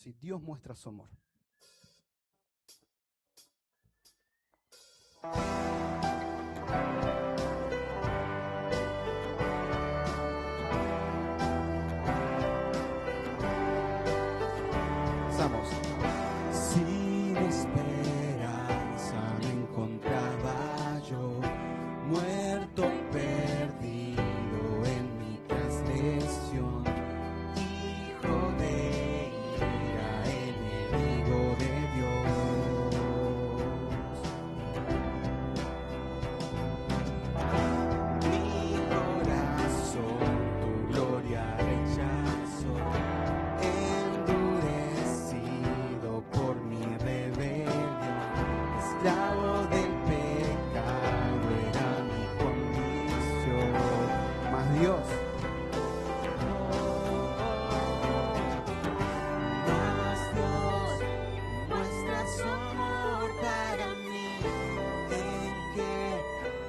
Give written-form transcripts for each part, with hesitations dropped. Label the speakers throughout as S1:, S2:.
S1: Si Dios muestra su amor. Empezamos. Sin esperanza me encontraba yo, muerto, perdido en mi transgresión, hijo de ira, enemigo de Dios. Mi corazón tu gloria rechazó, endurecido por mi rebelión, esclavo del pecado era mi condición. Mas Dios muestra su amor para mí, en que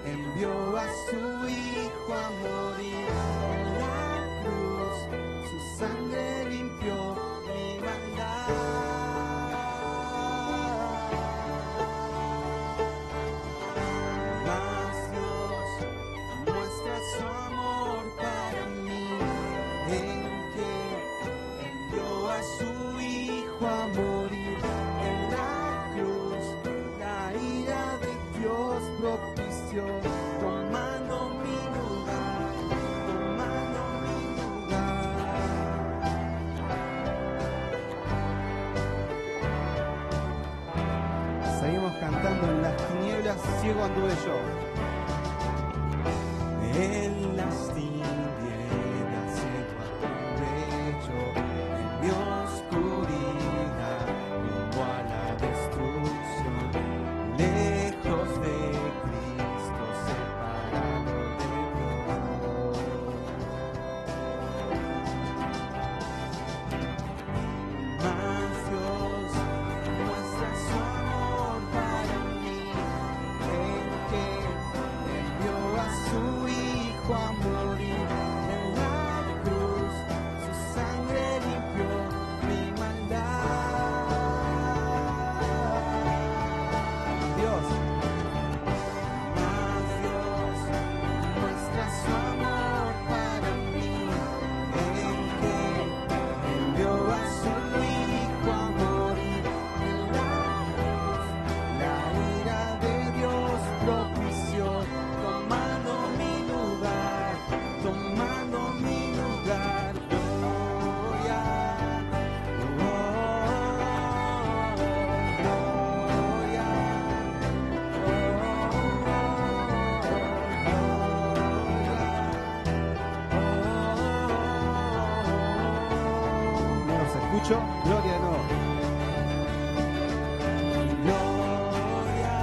S1: envió a su Hijo a morir en la cruz, su sangre limpió mi maldad. Mas Dios muestra su amor para mí, en que envió a su Hijo a morir en la cruz, la ira de Dios propició, tomando mi lugar, tomando mi lugar. Seguimos cantando en las tinieblas, ciego anduve yo. En las tinieblas ciego anduve yo, en mi oscuridad rumbo a la destrucción, lejos de Cristo, separado de Dios. Mas Dios muestra su amor para mí, en que envió a su Hijo a morir en la cruz, su sangre limpió mi maldad. Dios, mas Dios muestra su amor para mí, en que envió a su Hijo a morir en la cruz, la ira de Dios propició, tomando mi lugar, tomando mi lugar. Gloria, no los escucho. Gloria de nuevo. Gloria,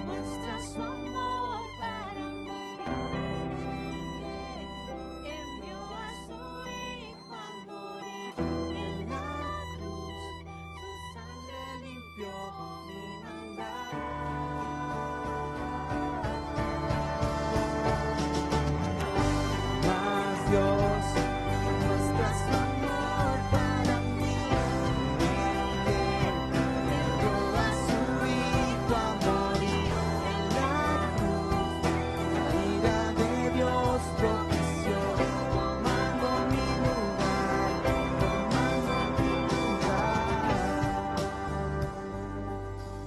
S1: muestra su amor para mí, que envió a su Hijo a morir en la cruz, su sangre limpió mi maldad. Mas Dios muestra su amor para mí, que envió a su Hijo a morir en la cruz, la ira de Dios propició, tomando mi lugar, tomando mi lugar.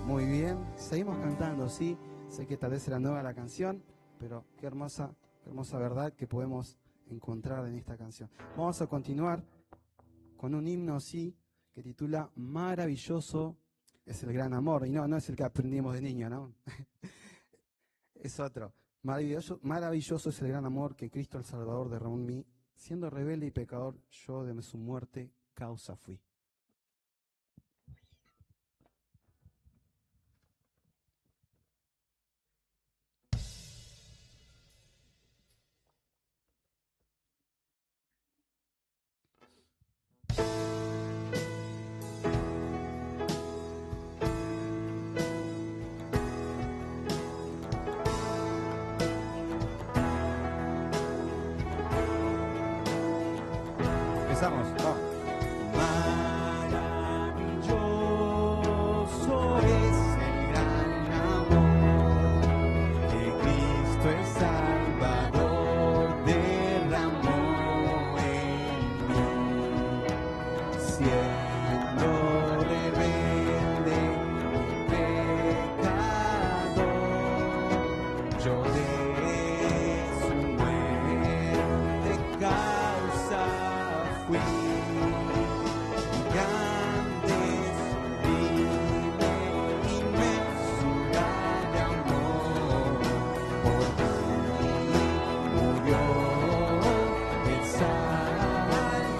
S1: Muy bien, seguimos cantando, sí. Sé que tal vez era nueva la canción, pero qué hermosa verdad que podemos encontrar en esta canción. Vamos a continuar con un himno, sí, que titula Maravilloso es el gran amor. Y no es el que aprendimos de niño, ¿no? Es otro. Maravilloso es el gran amor que Cristo el Salvador derramó en mí. Siendo rebelde y pecador, yo de su muerte causa fui. Empezamos. Vamos.
S2: Maravilloso es el gran amor que Cristo el Salvador derramó en mí, siendo rebelde y pecador, yo de su muerte causa fui. Grande, sublime, inmenso gran amor, por mí murió el Salvador.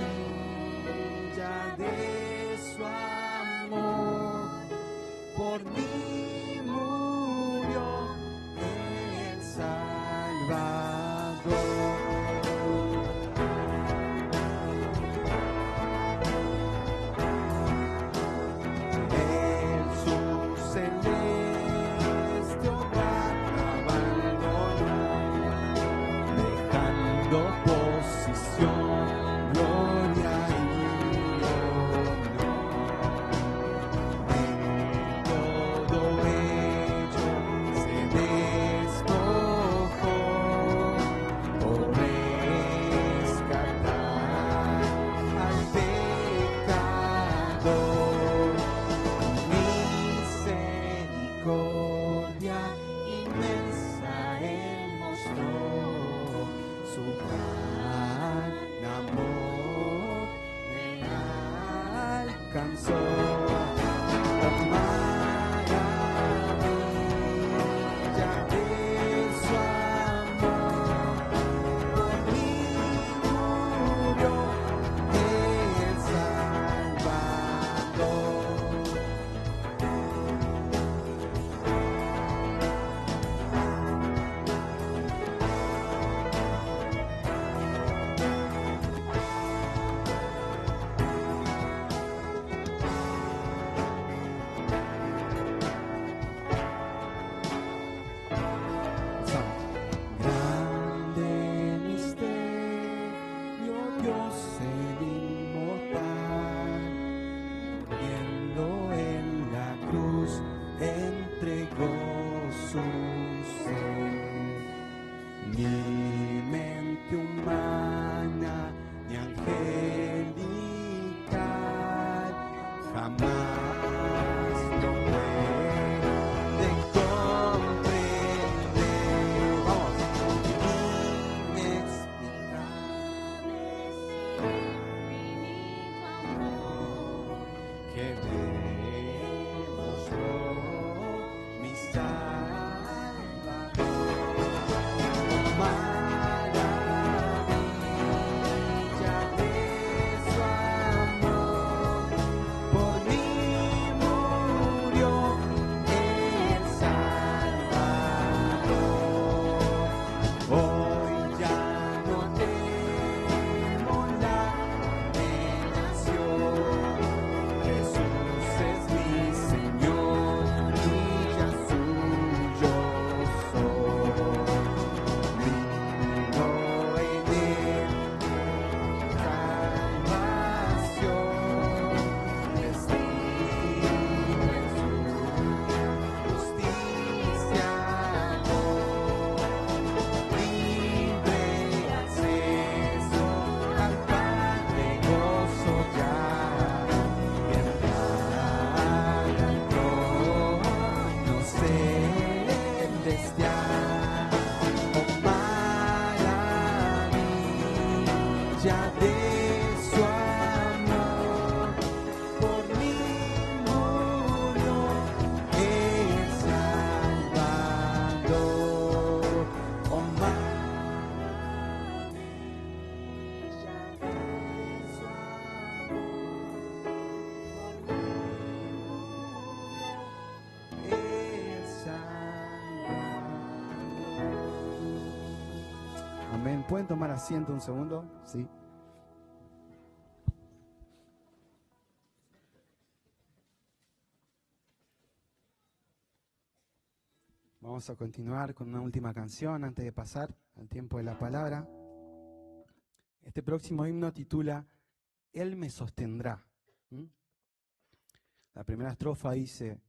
S2: Maravilla de su amor, por mí murió el Salvador. En su celeste hogar abandonó, dejando posición, gloria y honor. De todo ello se despojó por rescatar al pecador. Misericordia inmensa Él mostró, su gran amor me alcanzó. Maravilla de su amor, por mí murió el Salvador. Grande misterio, Dios el inmortal, muriendo en la cruz, entregó su ser. Ni mente humana, ni angelical, jamás lo puede comprender. Vamos. Inexplicable infinito amor que demostró mi Salvador. Maravilla de su amor, por mí murió el Salvador. Hoy ya no temo la condenación. Jesús es mi Señor y ya suyo soy. Vivo en él salvación, vestido en su justicia, libre acceso al Padre, gozo ya, y entrar al trono celestial. Oh, maravilla de su amor, por mí murió el Salvador. Oh, maravilla de su amor, por mí murió el Salvador.
S1: Amén. ¿Pueden tomar asiento un segundo? Sí. Vamos a continuar con una última canción antes de pasar al tiempo de la palabra. Este próximo himno titula Él me sostendrá. ¿Mm? La primera estrofa dice: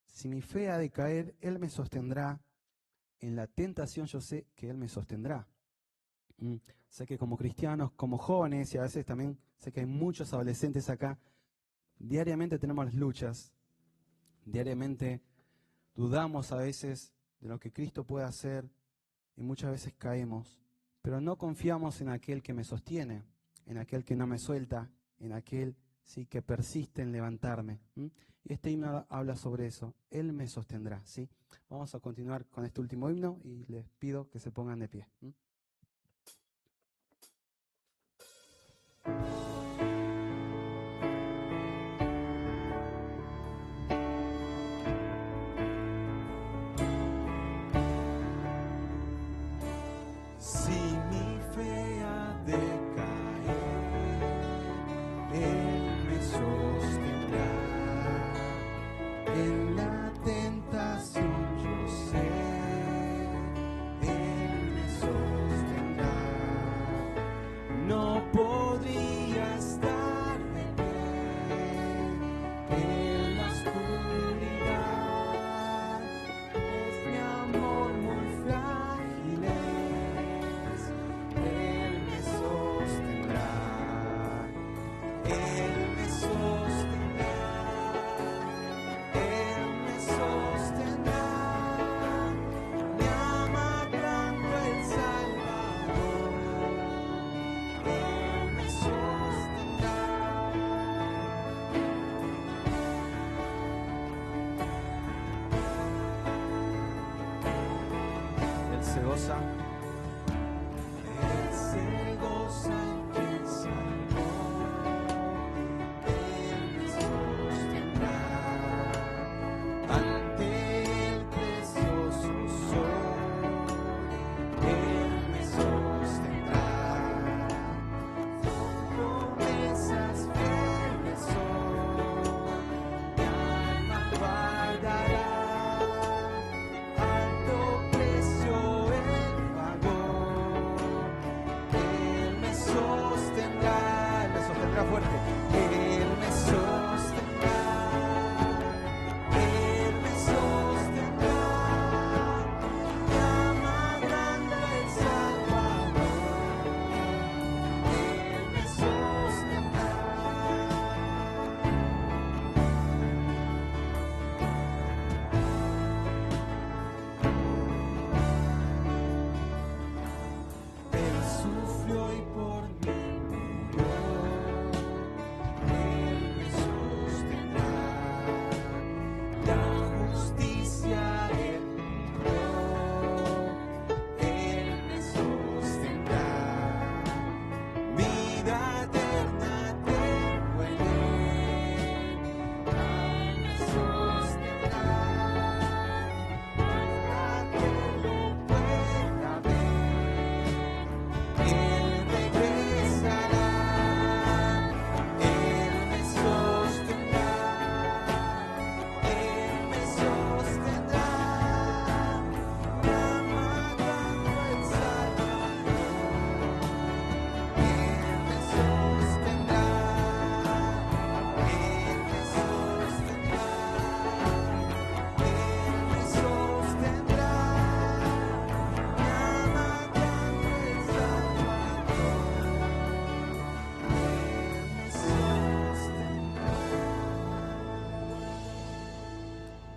S1: si mi fe ha de caer, Él me sostendrá. En la tentación yo sé que Él me sostendrá. Sé que como cristianos, como jóvenes, y a veces también sé que hay muchos adolescentes acá, diariamente tenemos luchas, diariamente dudamos a veces de lo que Cristo puede hacer y muchas veces caemos, pero no confiamos en aquel que me sostiene, en aquel que no me suelta, en aquel sí que persiste en levantarme. Y este himno habla sobre eso, Él me sostendrá. ¿Sí? Vamos a continuar con este último himno y les pido que se pongan de pie.
S2: Si mi fe ha de caer, Él me sostendrá. En la tentación yo sé, Él me sostendrá. No podría estar de pie en la oscuridad, es mi amor muy frágil. Él me sostendrá, Él me sostendrá, Él me sostendrá, me ama tanto el Salvador, Él me sostendrá.
S1: Él se goza.
S2: Él se goza en quien salvó, Él me sostendrá ante el precioso sol, Él me sostendrá, son promesas fieles son, mi alma guardará, alto precio Él pagó. Él me sostendrá fuerte. Él me sostendrá, Él me sostendrá, me ama tanto el Salvador. Él me sostendrá. Él sufrió y por mí murió, Él me sostendrá, la justicia Él cumplió, Él me sostendrá, vida eterna tengo en Él, Él me sostendrá, hasta que lo pueda ver. Él regresará, Él me sostendrá, Él me sostendrá, me ama tanto el Salvador. Él me sostendrá, Él me sostendrá, Él me sostendrá, me ama tanto el Salvador.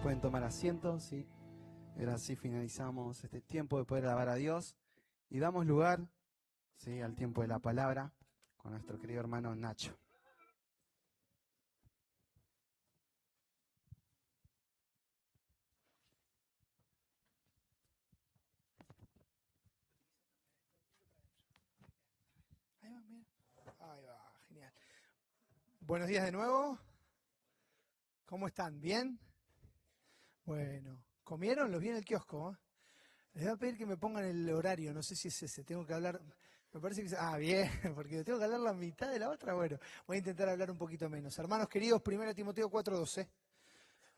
S1: Pueden tomar asiento, ¿sí? Ahora así finalizamos este tiempo de poder alabar a Dios y damos lugar, ¿sí?, al tiempo de la palabra con nuestro querido hermano Nacho.
S3: Ahí va, mira. Ahí va, genial. Buenos días de nuevo. ¿Cómo están? ¿Bien? Bueno, ¿comieron? Los vi en el kiosco, ¿eh? Les voy a pedir que me pongan el horario, no sé si es ese, tengo que hablar, me parece que es, bien, porque tengo que hablar la mitad de la otra, bueno, voy a intentar hablar un poquito menos. Hermanos queridos, 1 Timoteo 4:12.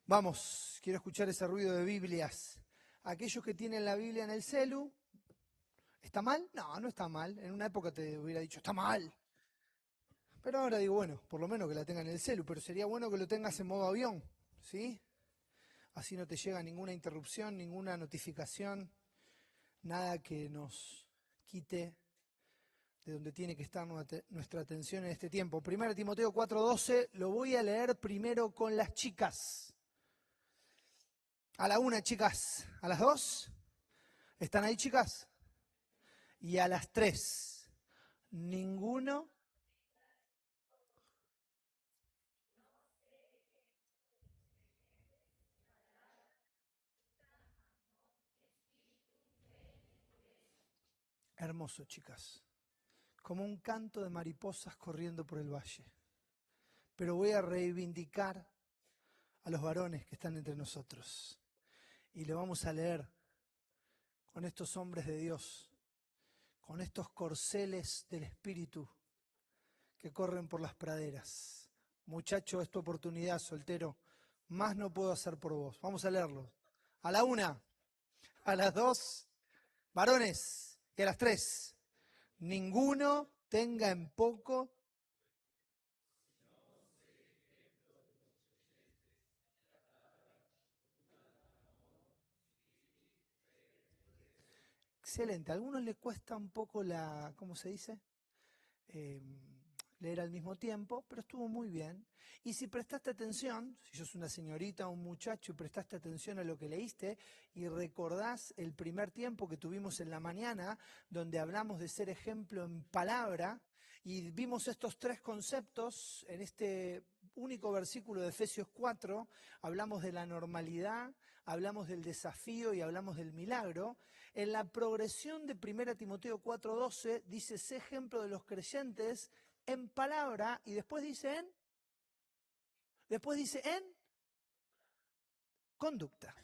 S3: Vamos, quiero escuchar ese ruido de Biblias. Aquellos que tienen la Biblia en el celu, ¿está mal? No, no está mal. En una época te hubiera dicho, está mal. Pero ahora digo, bueno, por lo menos que la tengan en el celu, pero sería bueno que lo tengas en modo avión, ¿sí? Así no te llega ninguna interrupción, ninguna notificación, nada que nos quite de donde tiene que estar nuestra atención en este tiempo. 1 Timoteo 4:12, lo voy a leer primero con las chicas. A la 1, chicas. A las 2, ¿están ahí, chicas? Y a las 3, ninguno. Hermoso, chicas. Como un canto de mariposas corriendo por el valle. Pero voy a reivindicar a los varones que están entre nosotros. Y lo vamos a leer con estos hombres de Dios, con estos corceles del Espíritu que corren por las praderas. Muchacho, es tu oportunidad, soltero. Más no puedo hacer por vos. Vamos a leerlo. A la 1, a las 2, varones, y a las 3. Ninguno tenga en poco. Excelente. A algunos les cuesta un poco la, ¿cómo se dice? Eh, leer al mismo tiempo, pero estuvo muy bien. Y si prestaste atención, si sos una señorita o un muchacho y prestaste atención a lo que leíste y recordás el primer tiempo que tuvimos en la mañana, donde hablamos de ser ejemplo en palabra, y vimos estos 3 conceptos en este único versículo de Efesios 4, hablamos de la normalidad, hablamos del desafío y hablamos del milagro. En la progresión de 1 Timoteo 4:12 dice, sé ejemplo de los creyentes en palabra, y después dice en conducta.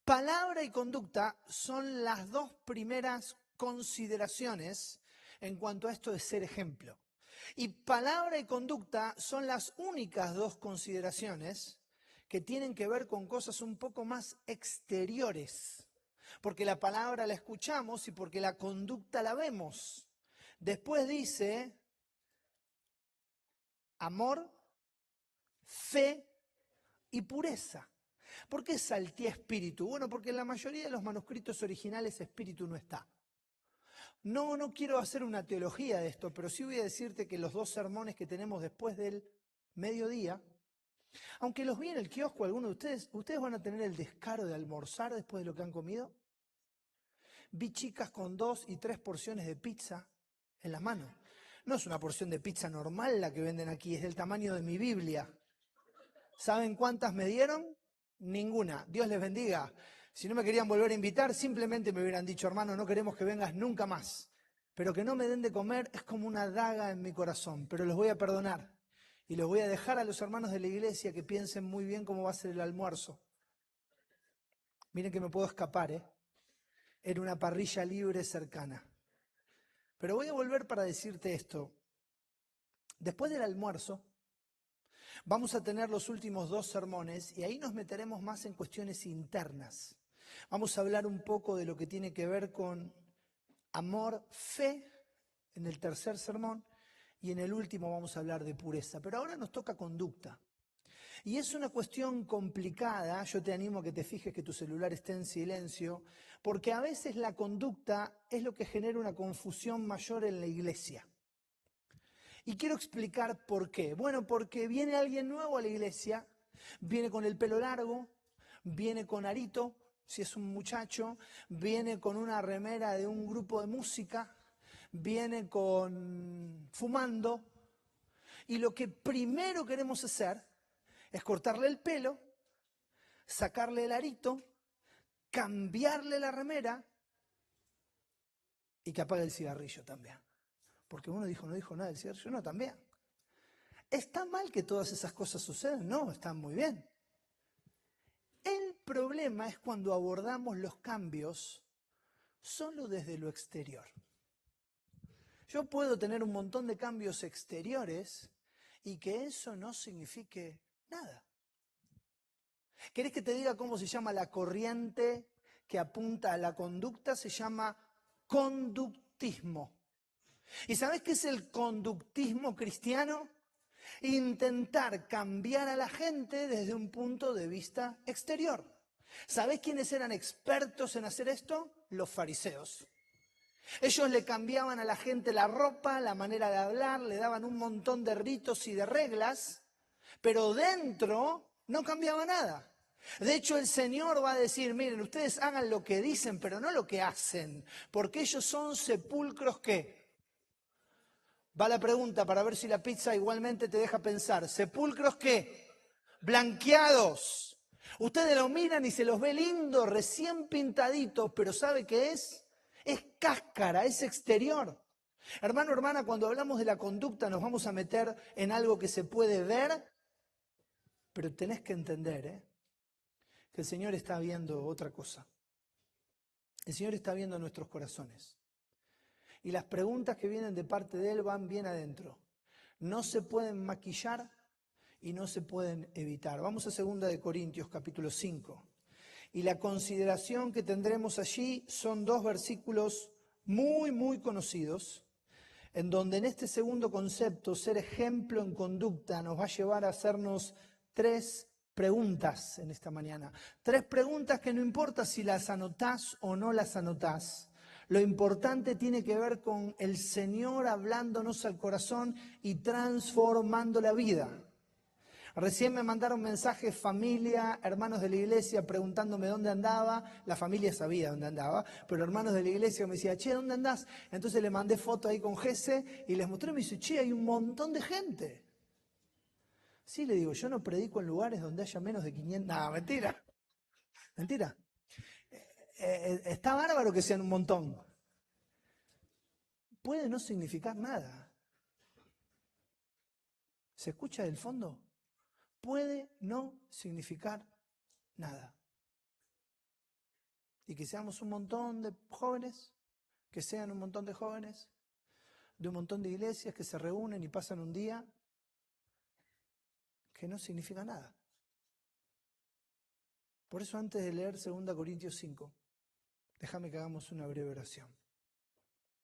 S3: Palabra y conducta son las 2 primeras consideraciones en cuanto a esto de ser ejemplo. Y palabra y conducta son las únicas 2 consideraciones que tienen que ver con cosas un poco más exteriores. Porque la palabra la escuchamos y porque la conducta la vemos. Después dice amor, fe y pureza. ¿Por qué salté espíritu? Bueno, porque en la mayoría de los manuscritos originales espíritu no está. No quiero hacer una teología de esto, pero sí voy a decirte que los 2 sermones que tenemos después del mediodía, aunque los vi en el kiosco, algunos de ustedes van a tener el descaro de almorzar después de lo que han comido. Vi chicas con 2 y 3 porciones de pizza en la mano. No es una porción de pizza normal la que venden aquí, es del tamaño de mi Biblia. ¿Saben cuántas me dieron? Ninguna. Dios les bendiga. Si no me querían volver a invitar, simplemente me hubieran dicho, hermano, no queremos que vengas nunca más. Pero que no me den de comer es como una daga en mi corazón, pero los voy a perdonar. Y los voy a dejar a los hermanos de la iglesia que piensen muy bien cómo va a ser el almuerzo. Miren que me puedo escapar, ¿eh? Era una parrilla libre cercana. Pero voy a volver para decirte esto. Después del almuerzo, vamos a tener los últimos 2 sermones y ahí nos meteremos más en cuestiones internas. Vamos a hablar un poco de lo que tiene que ver con amor, fe, en el tercer sermón, y en el último vamos a hablar de pureza. Pero ahora nos toca conducta. Y es una cuestión complicada, yo te animo a que te fijes que tu celular esté en silencio, porque a veces la conducta es lo que genera una confusión mayor en la iglesia. Y quiero explicar por qué. Bueno, porque viene alguien nuevo a la iglesia, viene con el pelo largo, viene con arito, si es un muchacho, viene con una remera de un grupo de música, viene con fumando, y lo que primero queremos hacer es cortarle el pelo, sacarle el arito, cambiarle la remera y que apague el cigarrillo también. Porque uno dijo, no dijo nada del cigarrillo, no, también. ¿Está mal que todas esas cosas sucedan? No, están muy bien. El problema es cuando abordamos los cambios solo desde lo exterior. Yo puedo tener un montón de cambios exteriores y que eso no signifique nada. ¿Querés que te diga cómo se llama la corriente que apunta a la conducta se llama conductismo. ¿Y sabés qué es el conductismo cristiano? Intentar cambiar a la gente desde un punto de vista exterior. ¿Sabés quiénes eran expertos en hacer esto? Los fariseos. Ellos le cambiaban a la gente la ropa, la manera de hablar, le daban un montón de ritos y de reglas, pero dentro no cambiaba nada. De hecho, el Señor va a decir, miren, ustedes hagan lo que dicen, pero no lo que hacen, porque ellos son sepulcros ¿qué? Va la pregunta para ver si la pizza igualmente te deja pensar. ¿Sepulcros qué? Blanqueados. Ustedes lo miran y se los ve lindos, recién pintaditos, pero ¿sabe qué es? Es cáscara, es exterior. Hermano, hermana, cuando hablamos de la conducta nos vamos a meter en algo que se puede ver, pero tenés que entender, que el Señor está viendo otra cosa. El Señor está viendo nuestros corazones. Y las preguntas que vienen de parte de Él van bien adentro. No se pueden maquillar y no se pueden evitar. Vamos a 2 de Corintios, capítulo 5. Y la consideración que tendremos allí son 2 versículos muy, muy conocidos, en donde en este segundo concepto, ser ejemplo en conducta, nos va a llevar a hacernos 3 preguntas en esta mañana. 3 preguntas que no importa si las anotás o no las anotás. Lo importante tiene que ver con el Señor hablándonos al corazón y transformando la vida. Recién me mandaron mensajes familia, hermanos de la iglesia preguntándome dónde andaba. La familia sabía dónde andaba, pero hermanos de la iglesia me decían, che, ¿dónde andás? Entonces le mandé foto ahí con Gese y les mostré y me dice, che, hay un montón de gente. Sí, le digo, yo no predico en lugares donde haya menos de 500. No, mentira. Mentira. Está bárbaro que sean un montón. Puede no significar nada. ¿Se escucha del fondo? Puede no significar nada. Y que seamos un montón de jóvenes, que sean un montón de jóvenes, de un montón de iglesias que se reúnen y pasan un día, que no significa nada. Por eso antes de leer 2 Corintios 5, déjame que hagamos una breve oración.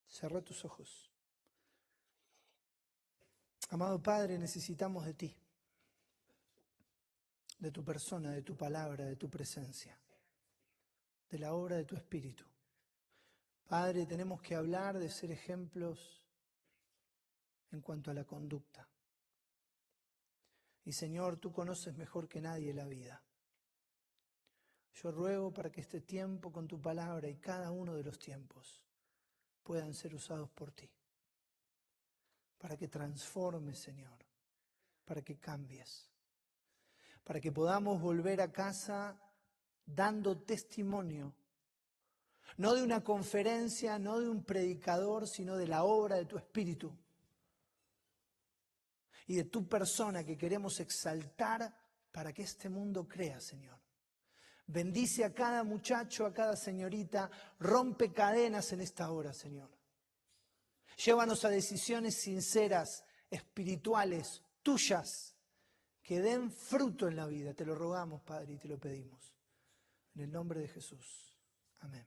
S3: Cerrá tus ojos. Amado Padre, necesitamos de ti, de tu persona, de tu palabra, de tu presencia, de la obra de tu Espíritu. Padre, tenemos que hablar de ser ejemplos en cuanto a la conducta. Y Señor, tú conoces mejor que nadie la vida. Yo ruego para que este tiempo con tu palabra y cada uno de los tiempos puedan ser usados por ti. Para que transformes, Señor, para que cambies, para que podamos volver a casa dando testimonio, no de una conferencia, no de un predicador, sino de la obra de tu Espíritu y de tu persona que queremos exaltar para que este mundo crea, Señor. Bendice a cada muchacho, a cada señorita, rompe cadenas en esta hora, Señor. Llévanos a decisiones sinceras, espirituales, tuyas, que den fruto en la vida. Te lo rogamos, Padre, y te lo pedimos. En el nombre de Jesús. Amén.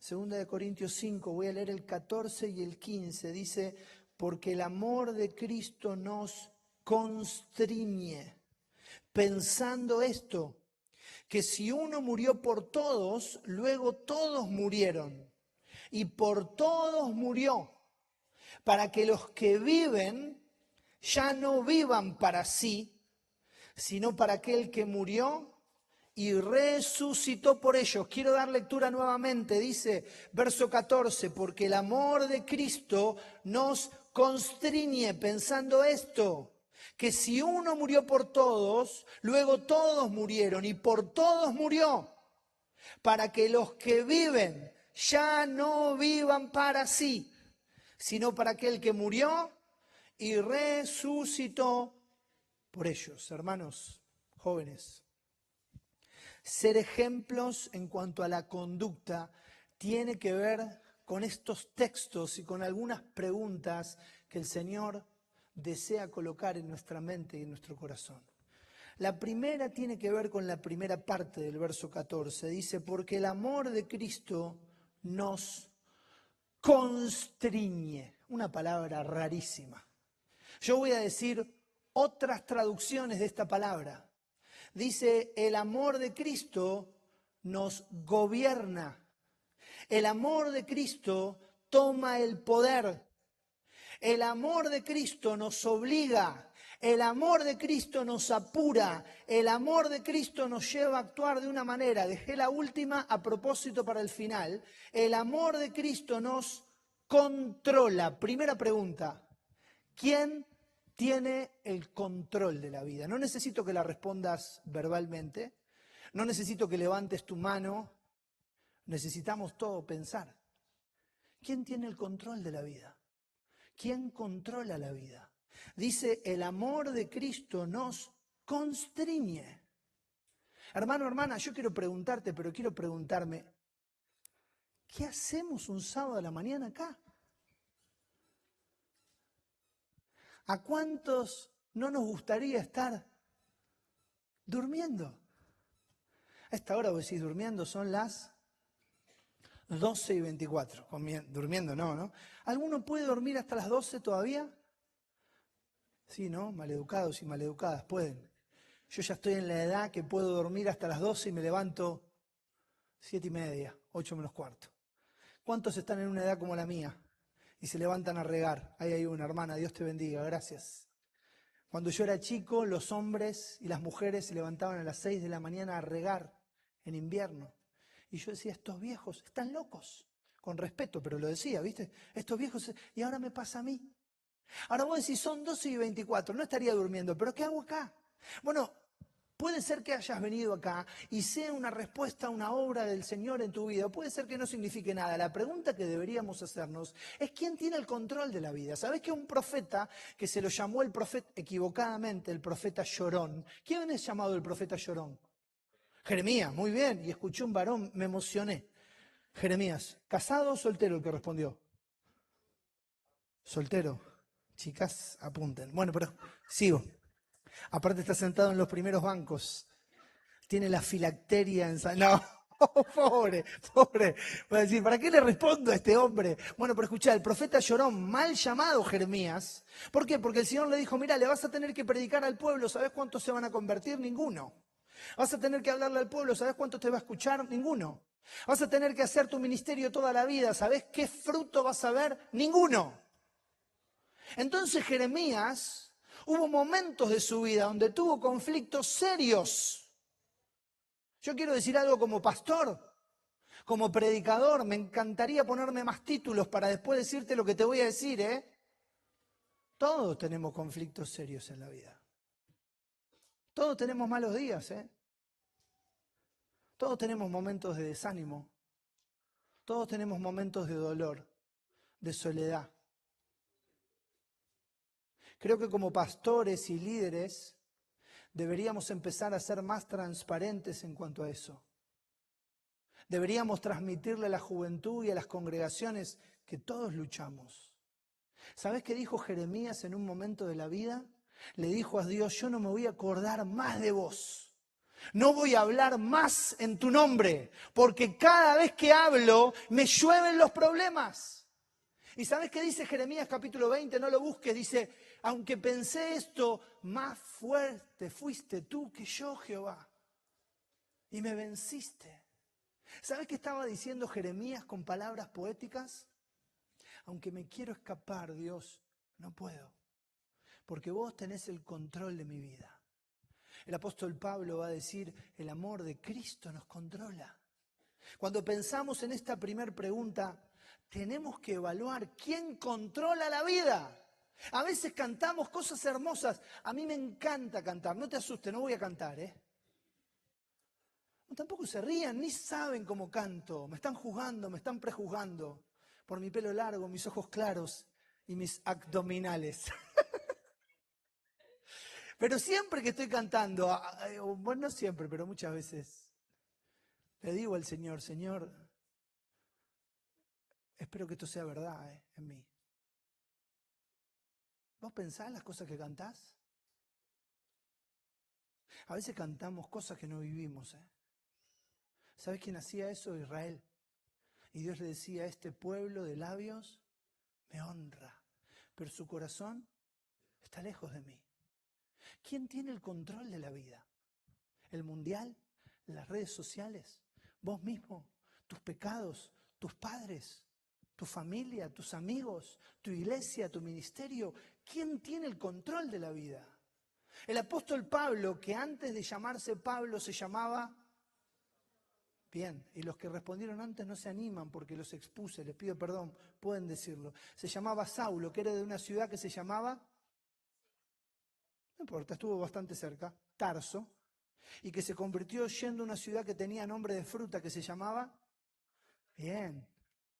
S3: 2 de Corintios 5, voy a leer el 14 y el 15. Dice, porque el amor de Cristo nos constriñe, pensando esto, que si uno murió por todos, luego todos murieron. Y por todos murió, para que los que viven ya no vivan para sí, sino para aquel que murió y resucitó por ellos. Quiero dar lectura nuevamente, dice verso 14, porque el amor de Cristo nos constriñe, pensando esto, que si uno murió por todos, luego todos murieron y por todos murió, para que los que viven ya no vivan para sí, sino para aquel que murió y resucitó por ellos. Hermanos jóvenes, ser ejemplos en cuanto a la conducta tiene que ver con estos textos y con algunas preguntas que el Señor desea colocar en nuestra mente y en nuestro corazón. La primera tiene que ver con la primera parte del verso 14. Dice, porque el amor de Cristo nos constriñe. Una palabra rarísima. Yo voy a decir otras traducciones de esta palabra. Dice, el amor de Cristo nos gobierna. El amor de Cristo toma el poder. El amor de Cristo nos obliga. El amor de Cristo nos apura. El amor de Cristo nos lleva a actuar de una manera. Dejé la última a propósito para el final. El amor de Cristo nos controla. Primera pregunta. ¿Quién tiene el control de la vida? No necesito que la respondas verbalmente. No necesito que levantes tu mano. Necesitamos todo pensar. ¿Quién tiene el control de la vida? ¿Quién controla la vida? Dice, el amor de Cristo nos constriñe. Hermano, hermana, yo quiero preguntarte, pero quiero preguntarme, ¿qué hacemos un sábado a la mañana acá? ¿A cuántos no nos gustaría estar durmiendo? A esta hora vos decís durmiendo, son las 12:24. Durmiendo no. ¿Alguno puede dormir hasta las 12 todavía? Sí, ¿no? Maleducados y maleducadas pueden. Yo ya estoy en la edad que puedo dormir hasta las 12 y me levanto 7:30, 8 menos cuarto. ¿Cuántos están en una edad como la mía y se levantan a regar? Ahí hay una hermana, Dios te bendiga, gracias. Cuando yo era chico, los hombres y las mujeres se levantaban a las 6 de la mañana a regar en invierno. Y yo decía, estos viejos están locos, con respeto, pero lo decía, ¿viste? Estos viejos, y ahora me pasa a mí. Ahora vos decís, son 12:24, no estaría durmiendo, pero ¿qué hago acá? Bueno, puede ser que hayas venido acá y sea una respuesta a una obra del Señor en tu vida, puede ser que no signifique nada. La pregunta que deberíamos hacernos es ¿quién tiene el control de la vida? ¿Sabés que un profeta que se lo llamó el profeta, equivocadamente, el profeta llorón? ¿Quién es llamado el profeta llorón? Jeremías, muy bien, y escuché un varón, me emocioné. Jeremías, ¿casado o soltero el que respondió? Soltero. Chicas, apunten. Bueno, pero sigo. Aparte está sentado en los primeros bancos. Tiene la filacteria en No, pobre. Voy a decir, ¿para qué le respondo a este hombre? Bueno, pero escuchá, el profeta llorón, mal llamado Jeremías. ¿Por qué? Porque el Señor le dijo, mira, le vas a tener que predicar al pueblo, ¿sabés cuántos se van a convertir? Ninguno. Vas a tener que hablarle al pueblo, ¿sabés cuánto te va a escuchar? Ninguno. Vas a tener que hacer tu ministerio toda la vida, ¿sabés qué fruto vas a ver? Ninguno. Entonces Jeremías hubo momentos de su vida donde tuvo conflictos serios. Yo quiero decir algo como pastor, como predicador, me encantaría ponerme más títulos para después decirte lo que te voy a decir, ¿eh? Todos tenemos conflictos serios en la vida. Todos tenemos malos días, ¿eh? Todos tenemos momentos de desánimo. Todos tenemos momentos de dolor, de soledad. Creo que como pastores y líderes deberíamos empezar a ser más transparentes en cuanto a eso. Deberíamos transmitirle a la juventud y a las congregaciones que todos luchamos. ¿Sabés qué dijo Jeremías en un momento de la vida? Le dijo a Dios, yo no me voy a acordar más de vos. No voy a hablar más en tu nombre, porque cada vez que hablo me llueven los problemas. ¿Y sabés qué dice Jeremías capítulo 20? No lo busques, dice, aunque pensé esto, más fuerte fuiste tú que yo, Jehová, y me venciste. ¿Sabés qué estaba diciendo Jeremías con palabras poéticas? Aunque me quiero escapar, Dios, no puedo, porque vos tenés el control de mi vida. El apóstol Pablo va a decir, el amor de Cristo nos controla. Cuando pensamos en esta primera pregunta, tenemos que evaluar quién controla la vida. A veces cantamos cosas hermosas. A mí me encanta cantar. No te asustes, no voy a cantar, ¿eh? No, tampoco se rían, ni saben cómo canto. Me están juzgando, me están prejuzgando por mi pelo largo, mis ojos claros y mis abdominales. Pero siempre que estoy cantando, bueno, no siempre, pero muchas veces, le digo al Señor, Señor, espero que esto sea verdad en mí. ¿Vos pensás las cosas que cantás? A veces cantamos cosas que no vivimos. ¿Sabes quién hacía eso? Israel. Y Dios le decía, este pueblo de labios me honra, pero su corazón está lejos de mí. ¿Quién tiene el control de la vida? ¿El mundial? ¿Las redes sociales? ¿Vos mismo? ¿Tus pecados? ¿Tus padres? ¿Tu familia? ¿Tus amigos? ¿Tu iglesia? ¿Tu ministerio? ¿Quién tiene el control de la vida? El apóstol Pablo, que antes de llamarse Pablo se llamaba... Bien, y los que respondieron antes no se animan porque los expuse, les pido perdón, pueden decirlo. Se llamaba Saulo, que era de una ciudad que se llamaba, no importa, estuvo bastante cerca, Tarso, y que se convirtió yendo a una ciudad que tenía nombre de fruta que se llamaba, bien,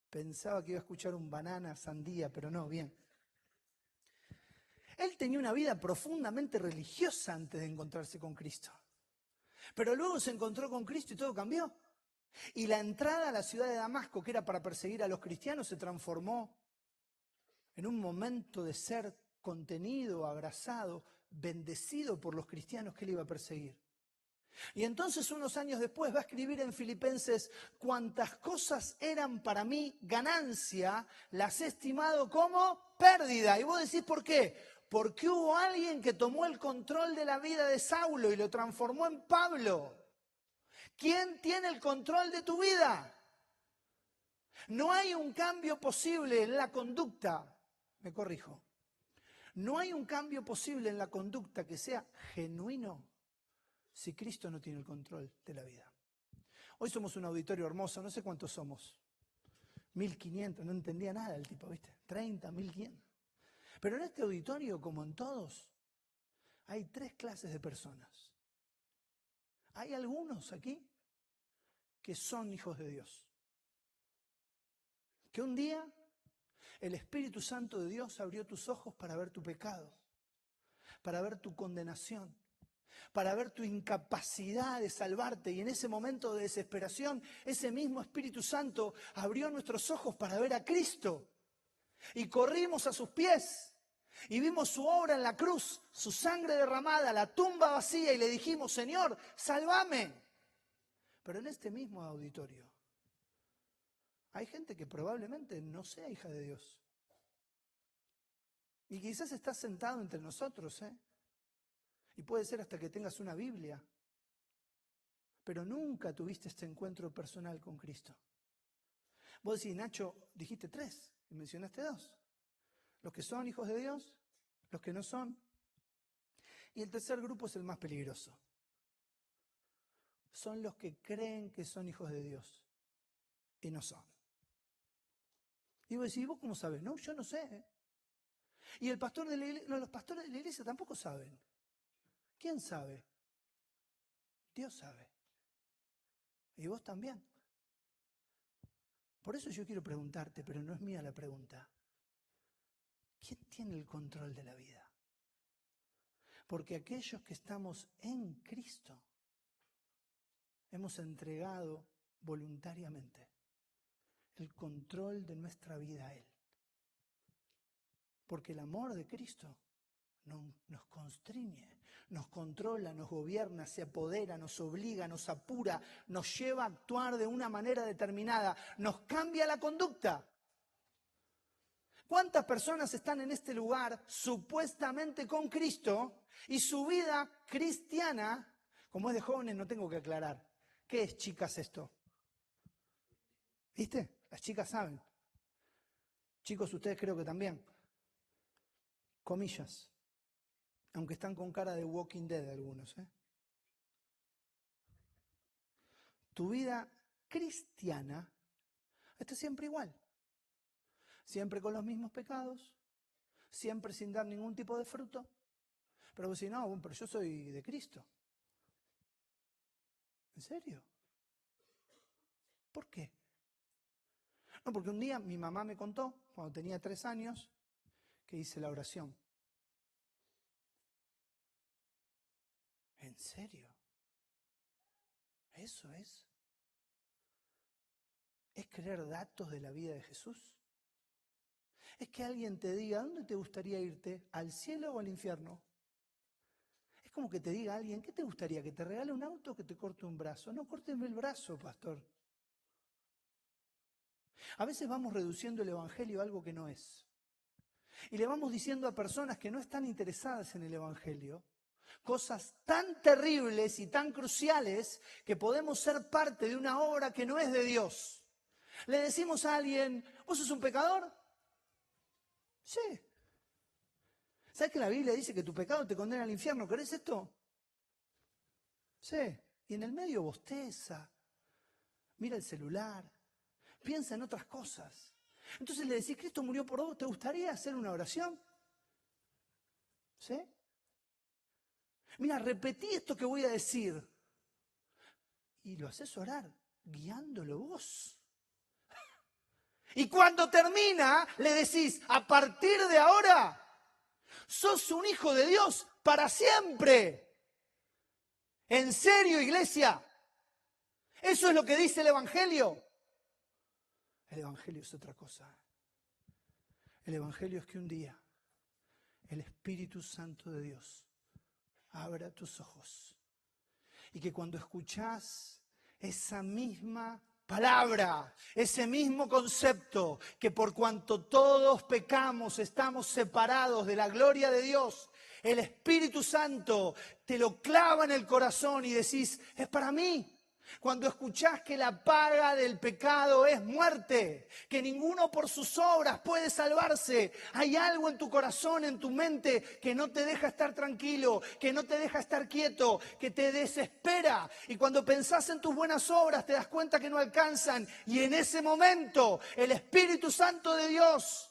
S3: pensaba que iba a escuchar un banana, sandía, pero no, bien. Él tenía una vida profundamente religiosa antes de encontrarse con Cristo. Pero luego se encontró con Cristo y todo cambió. Y la entrada a la ciudad de Damasco, que era para perseguir a los cristianos, se transformó en un momento de ser contenido, abrazado, bendecido por los cristianos que él iba a perseguir. Y entonces unos años después va a escribir en Filipenses, cuantas cosas eran para mí ganancia, las he estimado como pérdida. Y vos decís, ¿por qué? Porque hubo alguien que tomó el control de la vida de Saulo y lo transformó en Pablo. ¿Quién tiene el control de tu vida? No hay un cambio posible en la conducta, me corrijo. No hay un cambio posible en la conducta que sea genuino si Cristo no tiene el control de la vida. Hoy somos un auditorio hermoso, no sé cuántos somos. 1500, no entendía nada el tipo, ¿viste? 30, 1500. Pero en este auditorio, como en todos, hay 3 clases de personas. Hay algunos aquí que son hijos de Dios. Que un día el Espíritu Santo de Dios abrió tus ojos para ver tu pecado, para ver tu condenación, para ver tu incapacidad de salvarte. Y en ese momento de desesperación, ese mismo Espíritu Santo abrió nuestros ojos para ver a Cristo. Y corrimos a sus pies y vimos su obra en la cruz, su sangre derramada, la tumba vacía y le dijimos, Señor, sálvame. Pero en este mismo auditorio hay gente que probablemente no sea hija de Dios. Y quizás estás sentado entre nosotros, y puede ser hasta que tengas una Biblia, pero nunca tuviste este encuentro personal con Cristo. Vos decís, Nacho, dijiste 3 y mencionaste 2. Los que son hijos de Dios, los que no son. Y el tercer grupo es el más peligroso. Son los que creen que son hijos de Dios y no son. Y vos decís, ¿vos cómo sabés? No, yo no sé. Y el pastor de la iglesia, no, los pastores de la iglesia tampoco saben. ¿Quién sabe? Dios sabe. Y vos también. Por eso yo quiero preguntarte, pero no es mía la pregunta. ¿Quién tiene el control de la vida? Porque aquellos que estamos en Cristo hemos entregado voluntariamente el control de nuestra vida a Él. Porque el amor de Cristo nos constriñe, nos controla, nos gobierna, se apodera, nos obliga, nos apura, nos lleva a actuar de una manera determinada, nos cambia la conducta. ¿Cuántas personas están en este lugar supuestamente con Cristo y su vida cristiana, como es de jóvenes no tengo que aclarar, ¿qué es, chicas, esto? ¿Viste? Las chicas saben. Chicos, ustedes creo que también. Comillas. Aunque están con cara de Walking Dead algunos. Tu vida cristiana está siempre igual. Siempre con los mismos pecados, siempre sin dar ningún tipo de fruto. Pero vos decís, no, pero yo soy de Cristo. ¿En serio? ¿Por qué? No, porque un día mi mamá me contó, cuando tenía 3 años, que hice la oración. ¿En serio? ¿Eso es? ¿Es creer datos de la vida de Jesús? ¿Es que alguien te diga, ¿dónde te gustaría irte? ¿Al cielo o al infierno? Es como que te diga alguien, ¿qué te gustaría? ¿Que te regale un auto o que te corte un brazo? No, córteme el brazo, pastor. A veces vamos reduciendo el evangelio a algo que no es. Y le vamos diciendo a personas que no están interesadas en el evangelio cosas tan terribles y tan cruciales que podemos ser parte de una obra que no es de Dios. Le decimos a alguien, ¿vos sos un pecador? Sí. ¿Sabes que la Biblia dice que tu pecado te condena al infierno? ¿Querés esto? Sí. Y en el medio bosteza, mira el celular, piensa en otras cosas. Entonces le decís, Cristo murió por vos, ¿te gustaría hacer una oración? ¿Sí? Mira, repetí esto que voy a decir. Y lo haces orar, guiándolo vos. Y cuando termina, le decís, a partir de ahora, sos un hijo de Dios para siempre. ¿En serio, iglesia? ¿Eso es lo que dice el Evangelio? El Evangelio es otra cosa. El Evangelio es que un día el Espíritu Santo de Dios abra tus ojos y que cuando escuchás esa misma palabra, ese mismo concepto, que por cuanto todos pecamos estamos separados de la gloria de Dios, el Espíritu Santo te lo clava en el corazón y decís, es para mí. Cuando escuchás que la paga del pecado es muerte, que ninguno por sus obras puede salvarse, hay algo en tu corazón, en tu mente, que no te deja estar tranquilo, que no te deja estar quieto, que te desespera. Y cuando pensás en tus buenas obras te das cuenta que no alcanzan. Y en ese momento el Espíritu Santo de Dios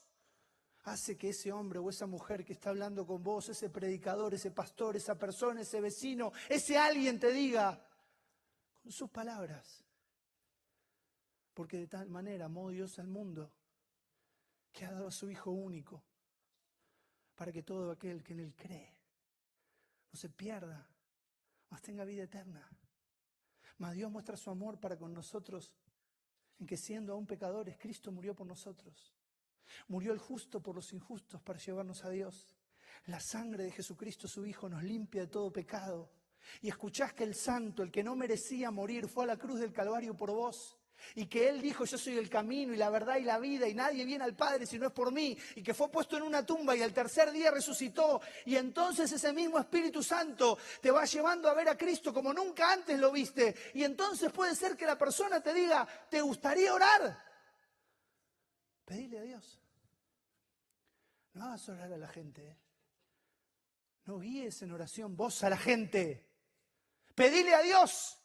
S3: hace que ese hombre o esa mujer que está hablando con vos, ese predicador, ese pastor, esa persona, ese vecino, ese alguien te diga, con sus palabras, porque de tal manera amó Dios al mundo que ha dado a su Hijo único para que todo aquel que en Él cree no se pierda, mas tenga vida eterna. Mas Dios muestra su amor para con nosotros en que siendo aún pecadores, Cristo murió por nosotros. Murió el justo por los injustos para llevarnos a Dios. La sangre de Jesucristo, su Hijo, nos limpia de todo pecado. Y escuchás que el santo, el que no merecía morir, fue a la cruz del Calvario por vos. Y que Él dijo, yo soy el camino y la verdad y la vida y nadie viene al Padre si no es por mí. Y que fue puesto en una tumba y al tercer día resucitó. Y entonces ese mismo Espíritu Santo te va llevando a ver a Cristo como nunca antes lo viste. Y entonces puede ser que la persona te diga, ¿te gustaría orar? Pedile a Dios. No hagas orar a la gente. No guíes en oración vos a la gente. Pedile a Dios.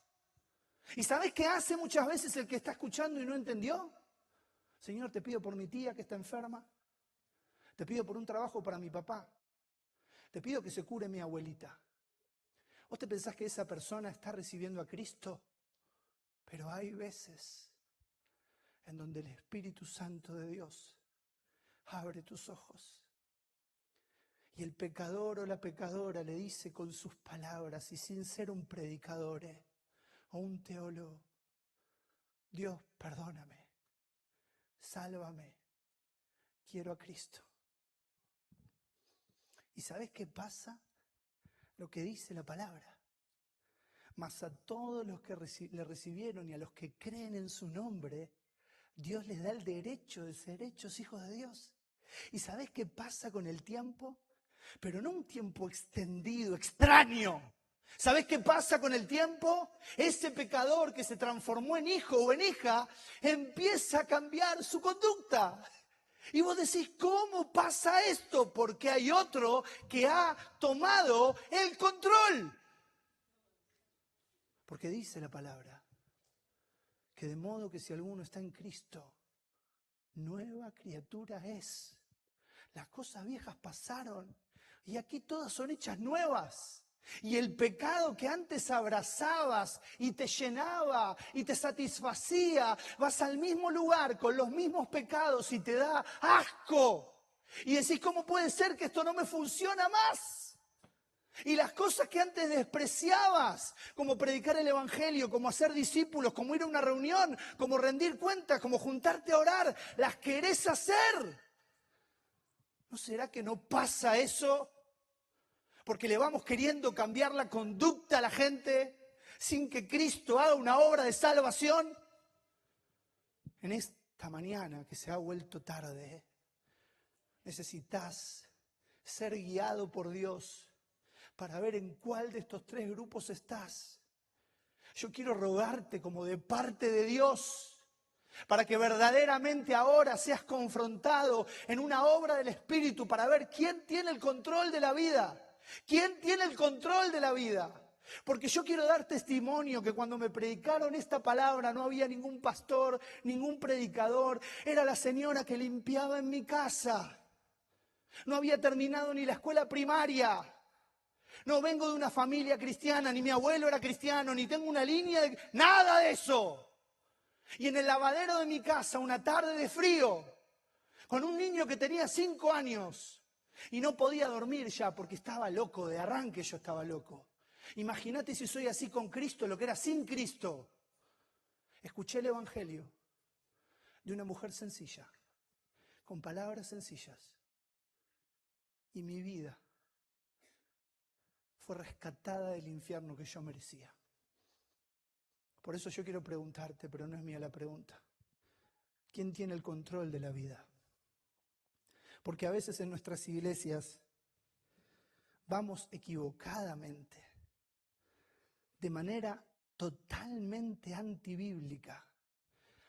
S3: ¿Y sabés qué hace muchas veces el que está escuchando y no entendió? Señor, te pido por mi tía que está enferma. Te pido por un trabajo para mi papá. Te pido que se cure mi abuelita. ¿Vos te pensás que esa persona está recibiendo a Cristo? Pero hay veces en donde el Espíritu Santo de Dios abre tus ojos. Y el pecador o la pecadora le dice con sus palabras y sin ser un predicador o un teólogo, Dios, perdóname, sálvame, quiero a Cristo. ¿Y sabés qué pasa? Lo que dice la palabra. Mas a todos los que le recibieron y a los que creen en su nombre, Dios les da el derecho de ser hechos hijos de Dios. ¿Y sabés qué pasa con el tiempo? Pero no un tiempo extendido, extraño. ¿Sabés qué pasa con el tiempo? Ese pecador que se transformó en hijo o en hija empieza a cambiar su conducta. Y vos decís, ¿cómo pasa esto? Porque hay otro que ha tomado el control. Porque dice la palabra que de modo que si alguno está en Cristo, nueva criatura es. Las cosas viejas pasaron y aquí todas son hechas nuevas. Y el pecado que antes abrazabas y te llenaba y te satisfacía, vas al mismo lugar con los mismos pecados y te da asco. Y decís, ¿cómo puede ser que esto no me funciona más? Y las cosas que antes despreciabas, como predicar el evangelio, como hacer discípulos, como ir a una reunión, como rendir cuentas, como juntarte a orar, las querés hacer. ¿No será que no pasa eso? porque le vamos queriendo cambiar la conducta a la gente sin que Cristo haga una obra de salvación. En esta mañana que se ha vuelto tarde, necesitas ser guiado por Dios para ver en cuál de estos tres grupos estás. Yo quiero rogarte como de parte de Dios, para que verdaderamente ahora seas confrontado en una obra del Espíritu para ver quién tiene el control de la vida. ¿Quién tiene el control de la vida? Porque yo quiero dar testimonio que cuando me predicaron esta palabra no había ningún pastor, ningún predicador. Era la señora que limpiaba en mi casa. No había terminado ni la escuela primaria. No vengo de una familia cristiana, ni mi abuelo era cristiano, ni tengo una línea de... Nada de eso. Y en el lavadero de mi casa, una tarde de frío, con un niño que tenía 5 años y no podía dormir ya porque estaba loco, de arranque yo estaba loco. Imagínate si soy así con Cristo, lo que era sin Cristo. Escuché el Evangelio de una mujer sencilla, con palabras sencillas, y mi vida fue rescatada del infierno que yo merecía. Por eso yo quiero preguntarte, pero no es mía la pregunta. ¿Quién tiene el control de la vida? Porque a veces en nuestras iglesias vamos equivocadamente, de manera totalmente antibíblica,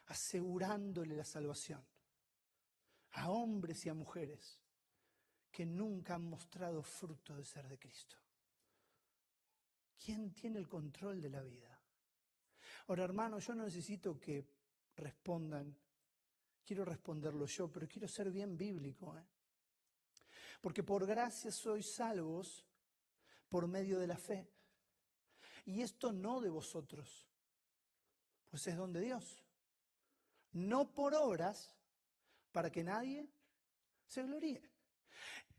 S3: asegurándole la salvación a hombres y a mujeres que nunca han mostrado fruto de ser de Cristo. ¿Quién tiene el control de la vida? Ahora, hermanos, yo no necesito que respondan, quiero responderlo yo, pero quiero ser bien bíblico, Porque por gracia sois salvos por medio de la fe. Y esto no de vosotros, pues es don de Dios. No por obras, para que nadie se gloríe.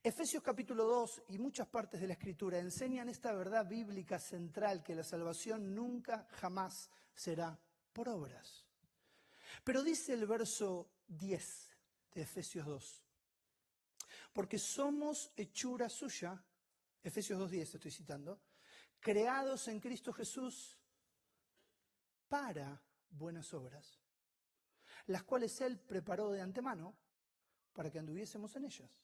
S3: Efesios capítulo 2 y muchas partes de la Escritura enseñan esta verdad bíblica central, que la salvación nunca, jamás será por obras. Pero dice el verso 10 de Efesios 2, porque somos hechura suya, Efesios 2:10 estoy citando, creados en Cristo Jesús para buenas obras, las cuales Él preparó de antemano para que anduviésemos en ellas.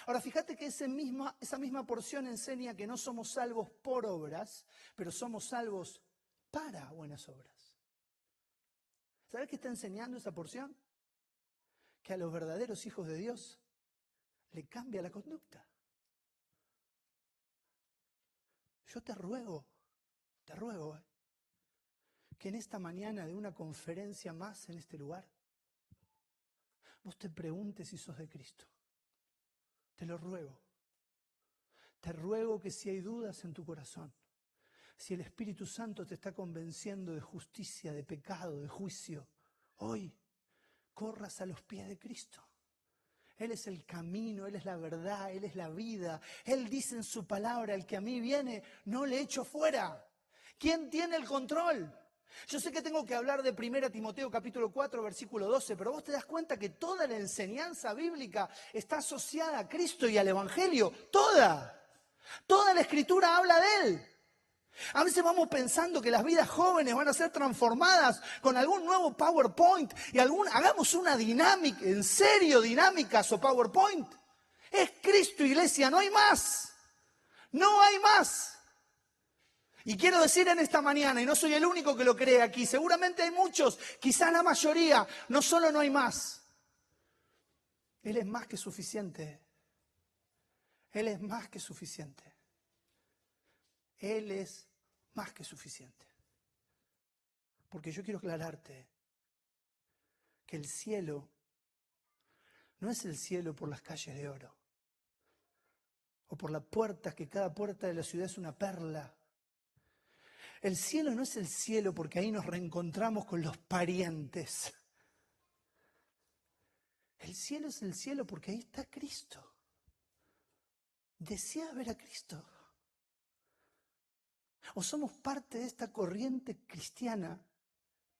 S3: Ahora, fíjate que esa misma porción enseña que no somos salvos por obras, pero somos salvos para buenas obras. ¿Sabes qué está enseñando esa porción? Que a los verdaderos hijos de Dios le cambia la conducta. Yo te ruego, que en esta mañana de una conferencia más en este lugar, vos te preguntes si sos de Cristo. Te lo ruego. Te ruego que si hay dudas en tu corazón, si el Espíritu Santo te está convenciendo de justicia, de pecado, de juicio, hoy corras a los pies de Cristo. Él es el camino, Él es la verdad, Él es la vida. Él dice en su palabra, el que a mí viene, no le echo fuera. ¿Quién tiene el control? Yo sé que tengo que hablar de 1 Timoteo capítulo 4, versículo 12, pero vos te das cuenta que toda la enseñanza bíblica está asociada a Cristo y al Evangelio. Toda la Escritura habla de Él. A veces vamos pensando que las vidas jóvenes van a ser transformadas con algún nuevo PowerPoint y hagamos una dinámica, en serio, dinámicas o PowerPoint. Es Cristo, iglesia, no hay más. No hay más. Y quiero decir en esta mañana, y no soy el único que lo cree aquí, seguramente hay muchos, quizá la mayoría, no solo no hay más. Él es más que suficiente. Él es más que suficiente. Él es más que suficiente. Porque yo quiero aclararte que el cielo no es el cielo por las calles de oro o por las puertas, que cada puerta de la ciudad es una perla. El cielo no es el cielo porque ahí nos reencontramos con los parientes. El cielo es el cielo porque ahí está Cristo. ¿Deseas ver a Cristo? ¿O somos parte de esta corriente cristiana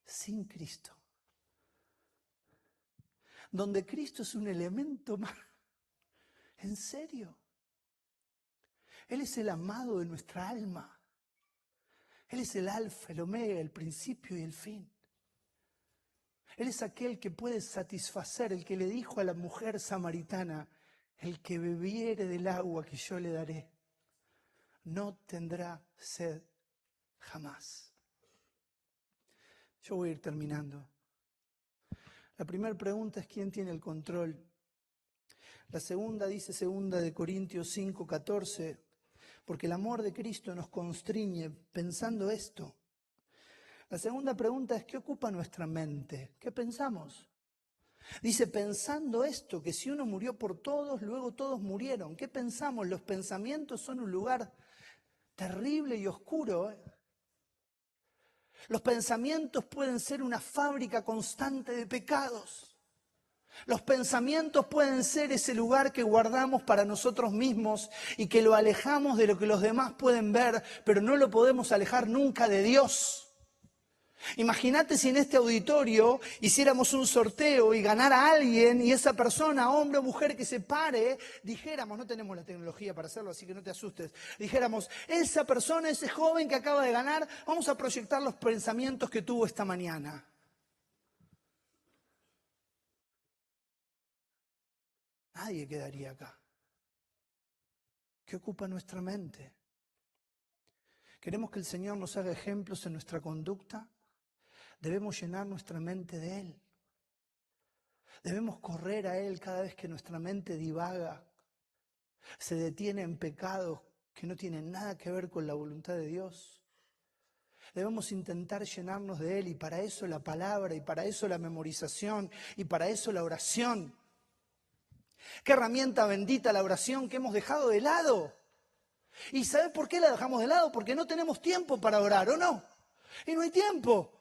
S3: sin Cristo? Donde Cristo es un elemento más. ¿En serio? Él es el amado de nuestra alma. Él es el alfa, el omega, el principio y el fin. Él es aquel que puede satisfacer, el que le dijo a la mujer samaritana, el que bebiere del agua que yo le daré, no tendrá sed jamás. Yo voy a ir terminando. La primera pregunta es ¿quién tiene el control? La segunda dice 2 Corintios 5:14, porque el amor de Cristo nos constriñe pensando esto. La segunda pregunta es ¿qué ocupa nuestra mente? ¿Qué pensamos? Dice pensando esto, que si uno murió por todos, luego todos murieron. ¿Qué pensamos? Los pensamientos son un lugar terrible y oscuro. Los pensamientos pueden ser una fábrica constante de pecados. Los pensamientos pueden ser ese lugar que guardamos para nosotros mismos y que lo alejamos de lo que los demás pueden ver, pero no lo podemos alejar nunca de Dios. Imagínate si en este auditorio hiciéramos un sorteo y ganara a alguien y esa persona, hombre o mujer que se pare, dijéramos, no tenemos la tecnología para hacerlo, así que no te asustes, dijéramos, esa persona, ese joven que acaba de ganar, vamos a proyectar los pensamientos que tuvo esta mañana. Nadie quedaría acá. ¿Qué ocupa nuestra mente? ¿Queremos que el Señor nos haga ejemplos en nuestra conducta? Debemos llenar nuestra mente de Él. Debemos correr a Él cada vez que nuestra mente divaga, se detiene en pecados que no tienen nada que ver con la voluntad de Dios. Debemos intentar llenarnos de Él y para eso la palabra, y para eso la memorización, y para eso la oración. Qué herramienta bendita la oración que hemos dejado de lado. ¿Y sabes por qué la dejamos de lado? Porque no tenemos tiempo para orar, ¿o no? Y no hay tiempo.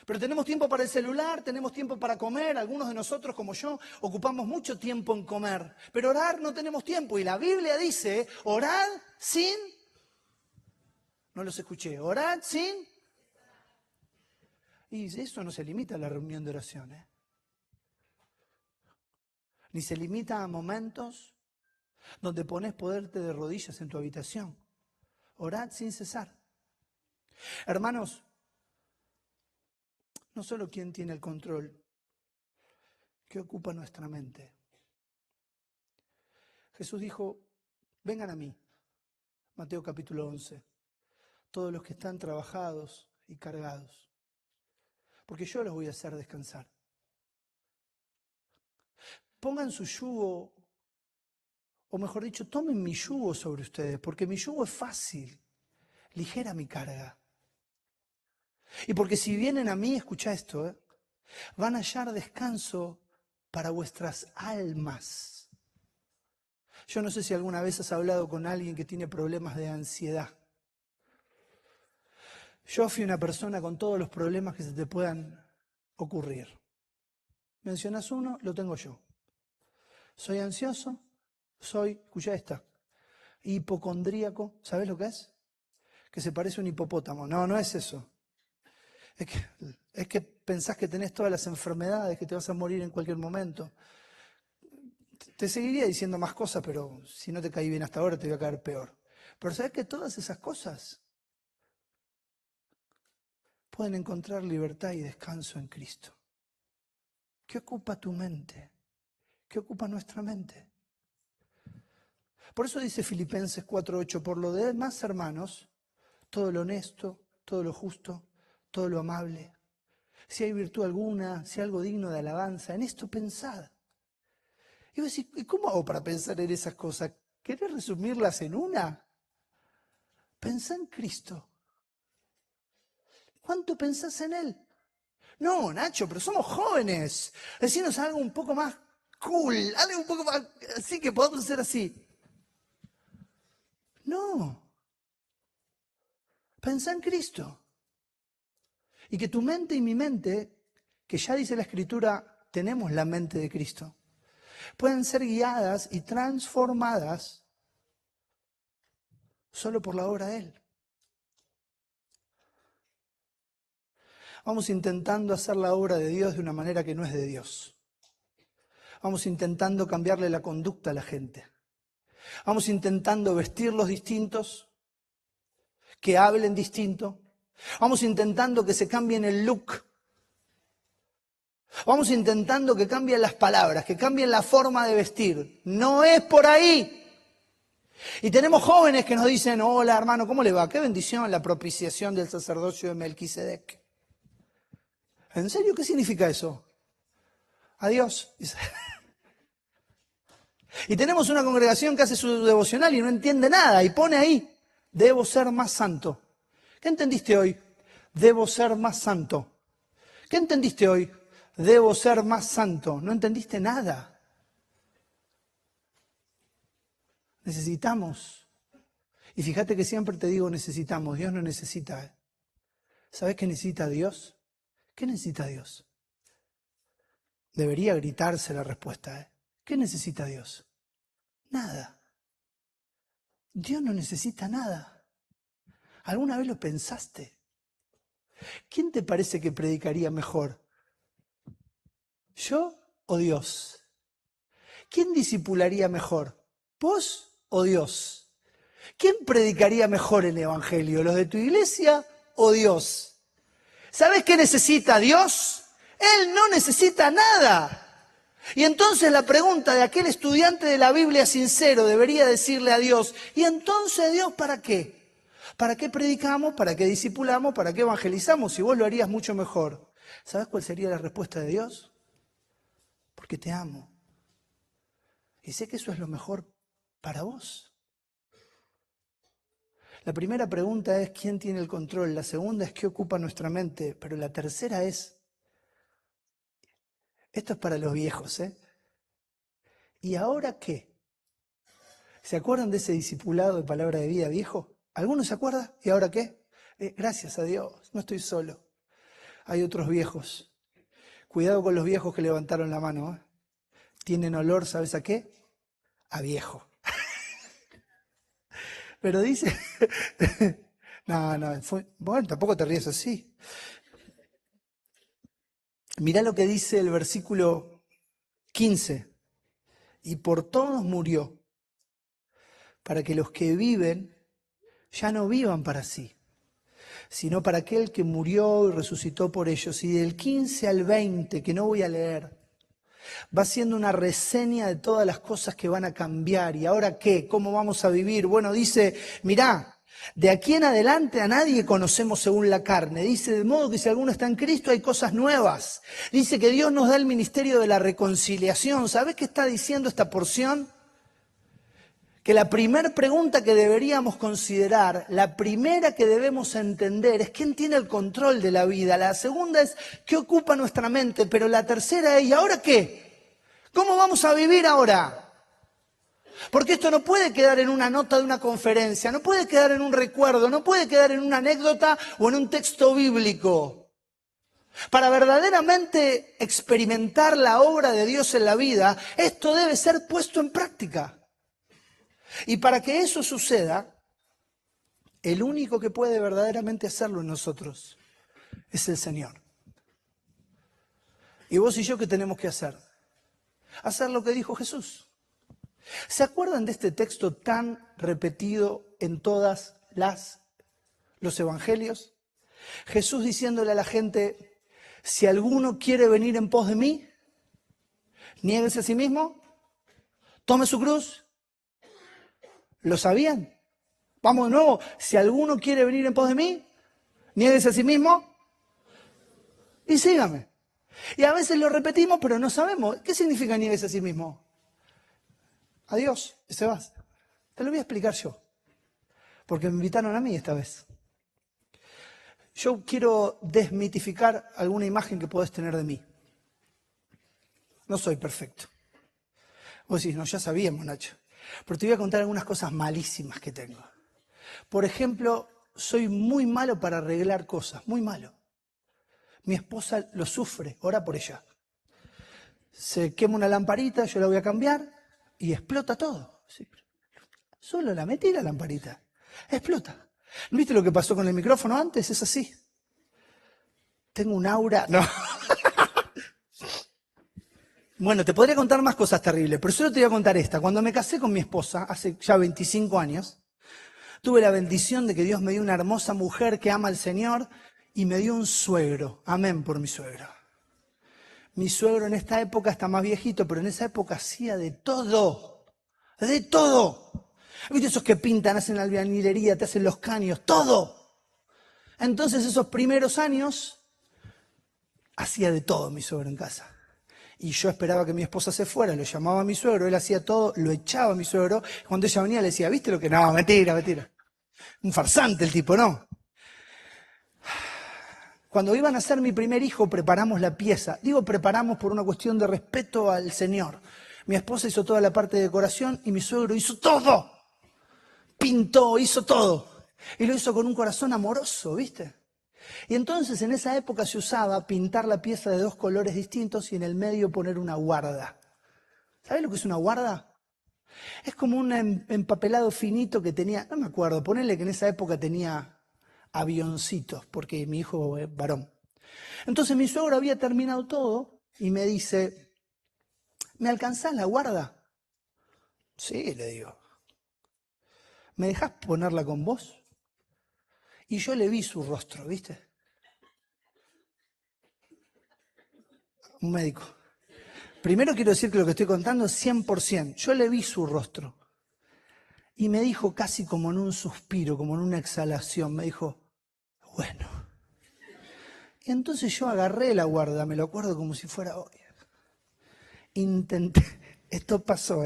S3: Pero tenemos tiempo para el celular, tenemos tiempo para comer. Algunos de nosotros, como yo, ocupamos mucho tiempo en comer. Pero orar no tenemos tiempo. Y la Biblia dice, orad sin... No los escuché. Orad sin... Y eso no se limita a la reunión de oración, ¿eh? Ni se limita a momentos donde pones poderte de rodillas en tu habitación. Orad sin cesar. Hermanos, no solo quién tiene el control, ¿qué ocupa nuestra mente? Jesús dijo, vengan a mí, Mateo capítulo 11, todos los que están trabajados y cargados, porque yo los voy a hacer descansar. Pongan su yugo, o mejor dicho, tomen mi yugo sobre ustedes, porque mi yugo es fácil, ligera mi carga. Y porque si vienen a mí, escucha esto, van a hallar descanso para vuestras almas. Yo no sé si alguna vez has hablado con alguien que tiene problemas de ansiedad. Yo fui una persona con todos los problemas que se te puedan ocurrir. Mencionas uno, lo tengo yo. Soy ansioso, escucha esta, hipocondríaco, ¿sabes lo que es? Que se parece a un hipopótamo. No, no es eso. Es que pensás que tenés todas las enfermedades, que te vas a morir en cualquier momento. Te seguiría diciendo más cosas, pero si no te caí bien hasta ahora te voy a caer peor. Pero ¿sabes que todas esas cosas pueden encontrar libertad y descanso en Cristo? ¿Qué ocupa tu mente? ¿Qué ocupa nuestra mente? Por eso dice Filipenses 4:8, por lo demás, hermanos, todo lo honesto, todo lo justo, todo lo amable, si hay virtud alguna, si hay algo digno de alabanza, en esto pensad. Y vos decís, ¿y cómo hago para pensar en esas cosas? ¿Querés resumirlas en una? Pensá en Cristo. ¿Cuánto pensás en Él? No, Nacho, pero somos jóvenes. Decinos algo un poco más cool, algo un poco más así que podamos hacer así. No. Pensá en Cristo. Y que tu mente y mi mente, que ya dice la Escritura, tenemos la mente de Cristo, pueden ser guiadas y transformadas solo por la obra de Él. Vamos intentando hacer la obra de Dios de una manera que no es de Dios. Vamos intentando cambiarle la conducta a la gente. Vamos intentando vestirlos distintos, que hablen distinto. Vamos intentando que se cambien el look. Vamos intentando que cambien las palabras, que cambien la forma de vestir. No es por ahí. Y tenemos jóvenes que nos dicen, hola hermano, ¿cómo le va? Qué bendición la propiciación del sacerdocio de Melquisedec. ¿En serio qué significa eso? Adiós. Y tenemos una congregación que hace su devocional y no entiende nada y pone ahí, debo ser más santo. ¿Qué entendiste hoy? Debo ser más santo. ¿Qué entendiste hoy? Debo ser más santo. No entendiste nada. Necesitamos. Y fíjate que siempre te digo necesitamos. Dios no necesita. ¿Sabes qué necesita Dios? ¿Qué necesita Dios? Debería gritarse la respuesta. ¿Qué necesita Dios? Nada. Dios no necesita nada. ¿Alguna vez lo pensaste? ¿Quién te parece que predicaría mejor? ¿Yo o Dios? ¿Quién discipularía mejor? ¿Vos o Dios? ¿Quién predicaría mejor el Evangelio? ¿Los de tu iglesia o Dios? ¿Sabes qué necesita Dios? Él no necesita nada. Y entonces la pregunta de aquel estudiante de la Biblia sincero debería decirle a Dios, ¿y entonces Dios para qué? ¿Para qué predicamos? ¿Para qué discipulamos? ¿Para qué evangelizamos? Si vos lo harías mucho mejor. ¿Sabes cuál sería la respuesta de Dios? Porque te amo. Y sé que eso es lo mejor para vos. La primera pregunta es ¿quién tiene el control? La segunda es ¿qué ocupa nuestra mente? Pero la tercera es, esto es para los viejos, ¿eh? ¿Y ahora qué? ¿Se acuerdan de ese discipulado de Palabra de Vida viejo? ¿Alguno se acuerda? ¿Y ahora qué? Gracias a Dios, no estoy solo. Hay otros viejos. Cuidado con los viejos que levantaron la mano, ¿eh? Tienen olor, ¿sabes a qué? A viejo. Pero dice... No, bueno, tampoco te ríes así. Mirá lo que dice el versículo 15. Y por todos murió, para que los que viven ya no vivan para sí, sino para aquel que murió y resucitó por ellos. Y del 15 al 20, que no voy a leer, va siendo una reseña de todas las cosas que van a cambiar. ¿Y ahora qué? ¿Cómo vamos a vivir? Bueno, dice, mirá, de aquí en adelante a nadie conocemos según la carne. Dice, de modo que si alguno está en Cristo hay cosas nuevas. Dice que Dios nos da el ministerio de la reconciliación. ¿Sabés qué está diciendo esta porción? Que la primera pregunta que deberíamos considerar, la primera que debemos entender es quién tiene el control de la vida. La segunda es qué ocupa nuestra mente. Pero la tercera es, ¿y ahora qué? ¿Cómo vamos a vivir ahora? Porque esto no puede quedar en una nota de una conferencia, no puede quedar en un recuerdo, no puede quedar en una anécdota o en un texto bíblico. Para verdaderamente experimentar la obra de Dios en la vida, esto debe ser puesto en práctica. Y para que eso suceda, el único que puede verdaderamente hacerlo en nosotros es el Señor. ¿Y vos y yo qué tenemos que hacer? Hacer lo que dijo Jesús. ¿Se acuerdan de este texto tan repetido en todos los evangelios? Jesús diciéndole a la gente, si alguno quiere venir en pos de mí, niéguese a sí mismo, tome su cruz. ¿Lo sabían? Vamos de nuevo, si alguno quiere venir en pos de mí, niéguese a sí mismo y sígame. Y a veces lo repetimos, pero no sabemos. ¿Qué significa niéguese a sí mismo? Adiós, y se vas. Te lo voy a explicar yo, porque me invitaron a mí esta vez. Yo quiero desmitificar alguna imagen que podés tener de mí. No soy perfecto. Vos decís, no, ya sabíamos, Nacho. Pero te voy a contar algunas cosas malísimas que tengo. Por ejemplo, soy muy malo para arreglar cosas, muy malo. Mi esposa lo sufre, ora por ella. Se quema una lamparita, yo la voy a cambiar. Y explota todo. Sí. Solo la metí la lamparita. Explota. ¿Viste lo que pasó con el micrófono antes? Es así. Tengo un aura. No. Bueno, te podría contar más cosas terribles, pero solo te voy a contar esta. Cuando me casé con mi esposa, hace ya 25 años, tuve la bendición de que Dios me dio una hermosa mujer que ama al Señor y me dio un suegro. Amén por mi suegro. Mi suegro en esta época está más viejito, pero en esa época hacía de todo. De todo. ¿Viste esos que pintan, hacen la albañilería, te hacen los caños? Todo. Entonces esos primeros años hacía de todo mi suegro en casa. Y yo esperaba que mi esposa se fuera, lo llamaba a mi suegro, él hacía todo, lo echaba a mi suegro. Cuando ella venía le decía, ¿viste lo que? No, mentira, mentira. Un farsante el tipo, ¿no? Cuando iban a ser mi primer hijo, preparamos la pieza. Digo preparamos por una cuestión de respeto al Señor. Mi esposa hizo toda la parte de decoración y mi suegro hizo todo. Pintó, hizo todo. Y lo hizo con un corazón amoroso, ¿viste? Y entonces en esa época se usaba pintar la pieza de 2 colores distintos y en el medio poner una guarda. ¿Sabés lo que es una guarda? Es como un empapelado finito que tenía, no me acuerdo, ponele que en esa época tenía avioncitos, porque mi hijo es varón. Entonces mi suegro había terminado todo y me dice, ¿me alcanzás la guarda? Sí, le digo. ¿Me dejás ponerla con vos? Y yo le vi su rostro, ¿viste? Un médico. Primero quiero decir que lo que estoy contando es 100%. Yo le vi su rostro. Y me dijo casi como en un suspiro, como en una exhalación, me dijo, bueno. Y entonces yo agarré la guarda, me lo acuerdo como si fuera hoy. Intenté, esto pasó,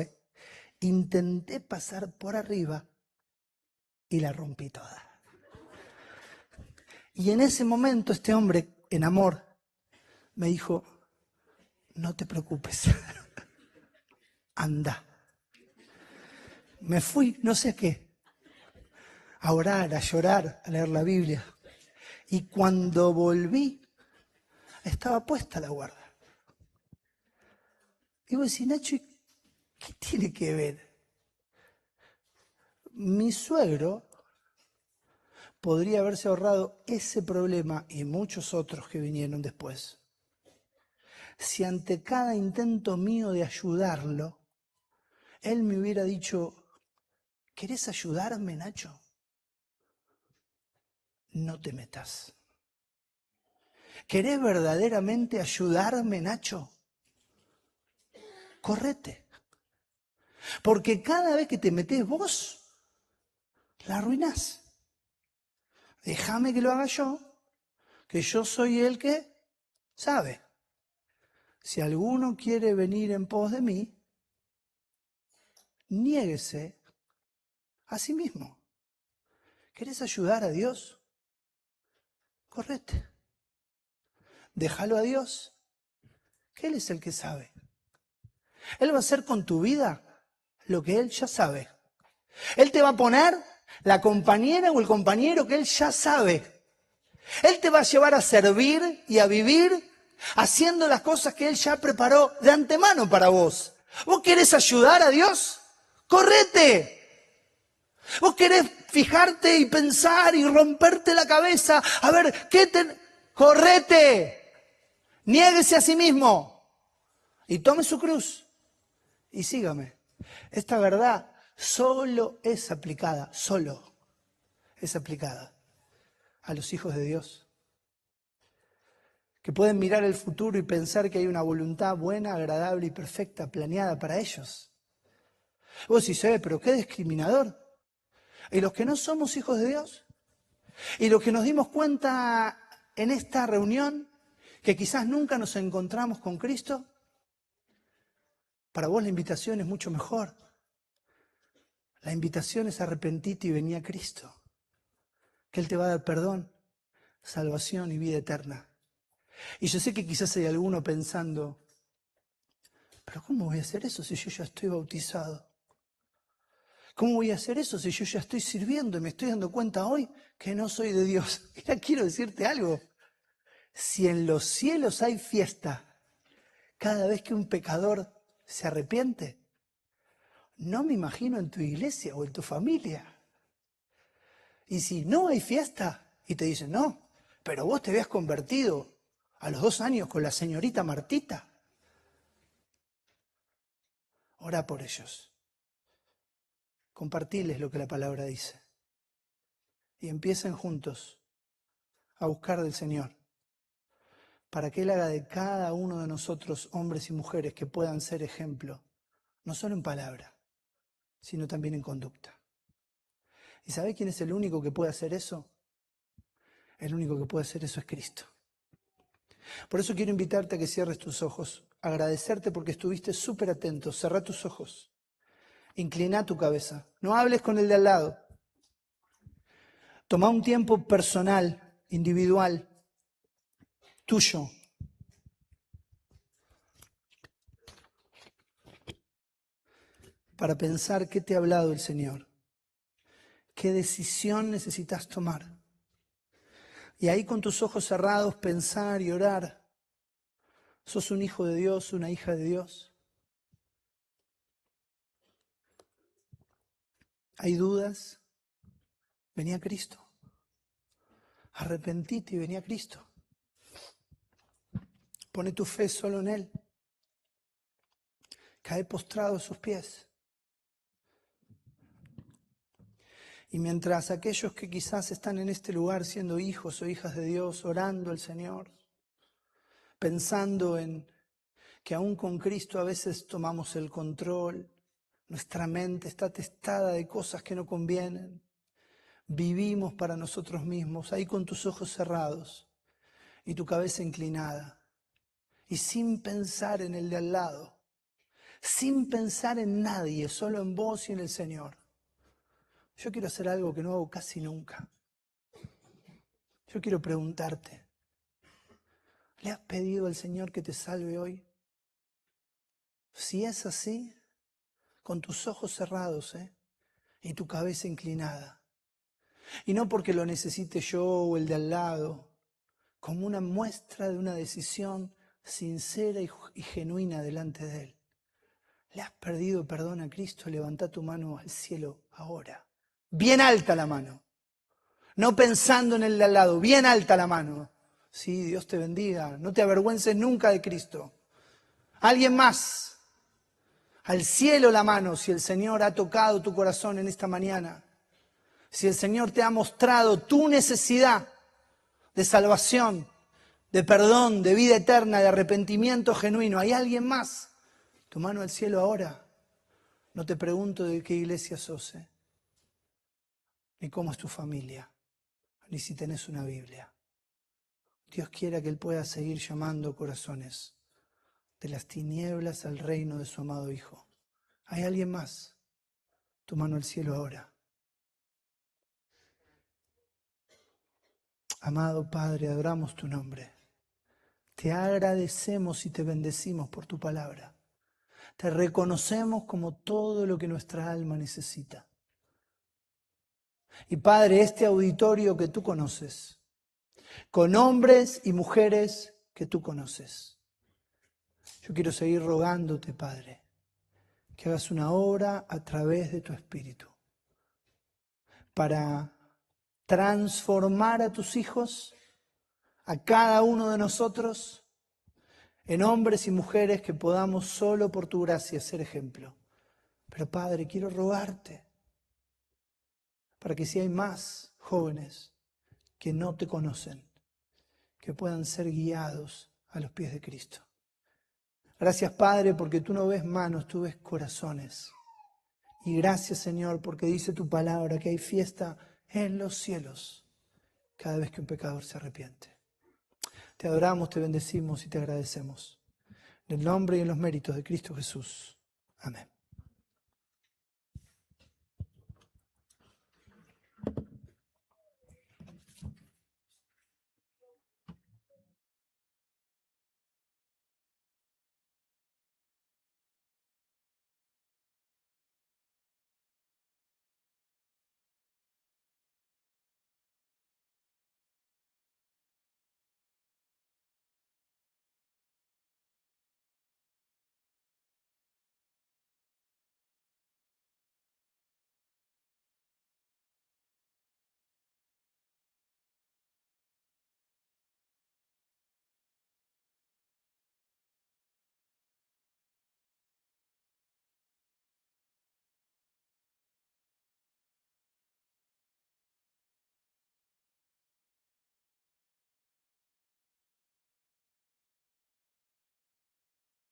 S3: intenté pasar por arriba y la rompí toda. Y en ese momento este hombre, en amor, me dijo, no te preocupes, anda. Me fui, no sé qué, a orar, a llorar, a leer la Biblia. Y cuando volví, estaba puesta la guarda. Y vos decís, Nacho, ¿qué tiene que ver? Mi suegro podría haberse ahorrado ese problema y muchos otros que vinieron después. Si ante cada intento mío de ayudarlo, él me hubiera dicho, ¿querés ayudarme, Nacho? No te metas. ¿Querés verdaderamente ayudarme, Nacho? Correte. Porque cada vez que te metés vos, la arruinás. Déjame que lo haga yo, que yo soy el que sabe. Si alguno quiere venir en pos de mí, niéguese a sí mismo. ¿Querés ayudar a Dios? Correte. Déjalo a Dios, que Él es el que sabe. Él va a hacer con tu vida lo que Él ya sabe. Él te va a poner la compañera o el compañero que Él ya sabe. Él te va a llevar a servir y a vivir haciendo las cosas que Él ya preparó de antemano para vos. ¿Vos querés ayudar a Dios? ¡Correte! ¿Vos querés fijarte y pensar y romperte la cabeza? A ver, ¡correte! Niéguese a sí mismo y tome su cruz y sígame. Esta verdad solo es aplicada a los hijos de Dios, que pueden mirar el futuro y pensar que hay una voluntad buena, agradable y perfecta planeada para ellos. Vos decís, pero qué discriminador. ¿Y los que no somos hijos de Dios? ¿Y los que nos dimos cuenta en esta reunión que quizás nunca nos encontramos con Cristo? Para vos la invitación es mucho mejor. La invitación es arrepentirte y venir a Cristo, que Él te va a dar perdón, salvación y vida eterna. Y yo sé que quizás hay alguno pensando, pero ¿cómo voy a hacer eso si yo ya estoy bautizado? ¿Cómo voy a hacer eso si yo ya estoy sirviendo y me estoy dando cuenta hoy que no soy de Dios? Mira, quiero decirte algo. Si en los cielos hay fiesta cada vez que un pecador se arrepiente, no me imagino en tu iglesia o en tu familia. Y si no hay fiesta y te dicen, no, pero vos te habías convertido a los 2 años con la señorita Martita. Orá por ellos. Compartiles lo que la palabra dice. Y empiecen juntos a buscar del Señor, para que Él haga de cada uno de nosotros hombres y mujeres que puedan ser ejemplo, no solo en palabra, sino también en conducta. ¿Y sabe quién es el único que puede hacer eso? El único que puede hacer eso es Cristo. Por eso quiero invitarte a que cierres tus ojos, agradecerte porque estuviste súper atento. Cerrá tus ojos, inclina tu cabeza, no hables con el de al lado. Toma un tiempo personal, individual, tuyo. Para pensar qué te ha hablado el Señor, qué decisión necesitas tomar. Y ahí con tus ojos cerrados pensar y orar. ¿Sos un hijo de Dios, una hija de Dios? ¿Hay dudas? Vení a Cristo. Arrepentite y vení a Cristo. Pone tu fe solo en Él. Cae postrado a sus pies. Y mientras aquellos que quizás están en este lugar siendo hijos o hijas de Dios, orando al Señor, pensando en que aún con Cristo a veces tomamos el control, nuestra mente está atestada de cosas que no convienen, vivimos para nosotros mismos, ahí con tus ojos cerrados y tu cabeza inclinada, y sin pensar en el de al lado, sin pensar en nadie, solo en vos y en el Señor. Yo quiero hacer algo que no hago casi nunca. Yo quiero preguntarte, ¿le has pedido al Señor que te salve hoy? Si es así, con tus ojos cerrados, y tu cabeza inclinada. Y no porque lo necesite yo o el de al lado, como una muestra de una decisión sincera y genuina delante de Él. ¿Le has pedido perdón a Cristo? Levanta tu mano al cielo ahora. Bien alta la mano. No pensando en el de al lado, bien alta la mano. Sí, Dios te bendiga. No te avergüences nunca de Cristo. ¿Alguien más? Al cielo la mano, si el Señor ha tocado tu corazón en esta mañana. Si el Señor te ha mostrado tu necesidad de salvación, de perdón, de vida eterna, de arrepentimiento genuino. ¿Hay alguien más? Tu mano al cielo ahora. No te pregunto de qué iglesia sos, ni cómo es tu familia, ni si tenés una Biblia. Dios quiera que Él pueda seguir llamando corazones de las tinieblas al reino de su amado Hijo. ¿Hay alguien más? Tu mano al cielo ahora. Amado Padre, adoramos tu nombre. Te agradecemos y te bendecimos por tu palabra. Te reconocemos como todo lo que nuestra alma necesita. Y Padre, este auditorio que tú conoces, con hombres y mujeres que tú conoces, yo quiero seguir rogándote, Padre, que hagas una obra a través de tu Espíritu para transformar a tus hijos, a cada uno de nosotros, en hombres y mujeres que podamos solo por tu gracia ser ejemplo. Pero Padre, quiero rogarte para que si hay más jóvenes que no te conocen, que puedan ser guiados a los pies de Cristo. Gracias, Padre, porque tú no ves manos, tú ves corazones. Y gracias, Señor, porque dice tu palabra que hay fiesta en los cielos cada vez que un pecador se arrepiente. Te adoramos, te bendecimos y te agradecemos. En el nombre y en los méritos de Cristo Jesús. Amén.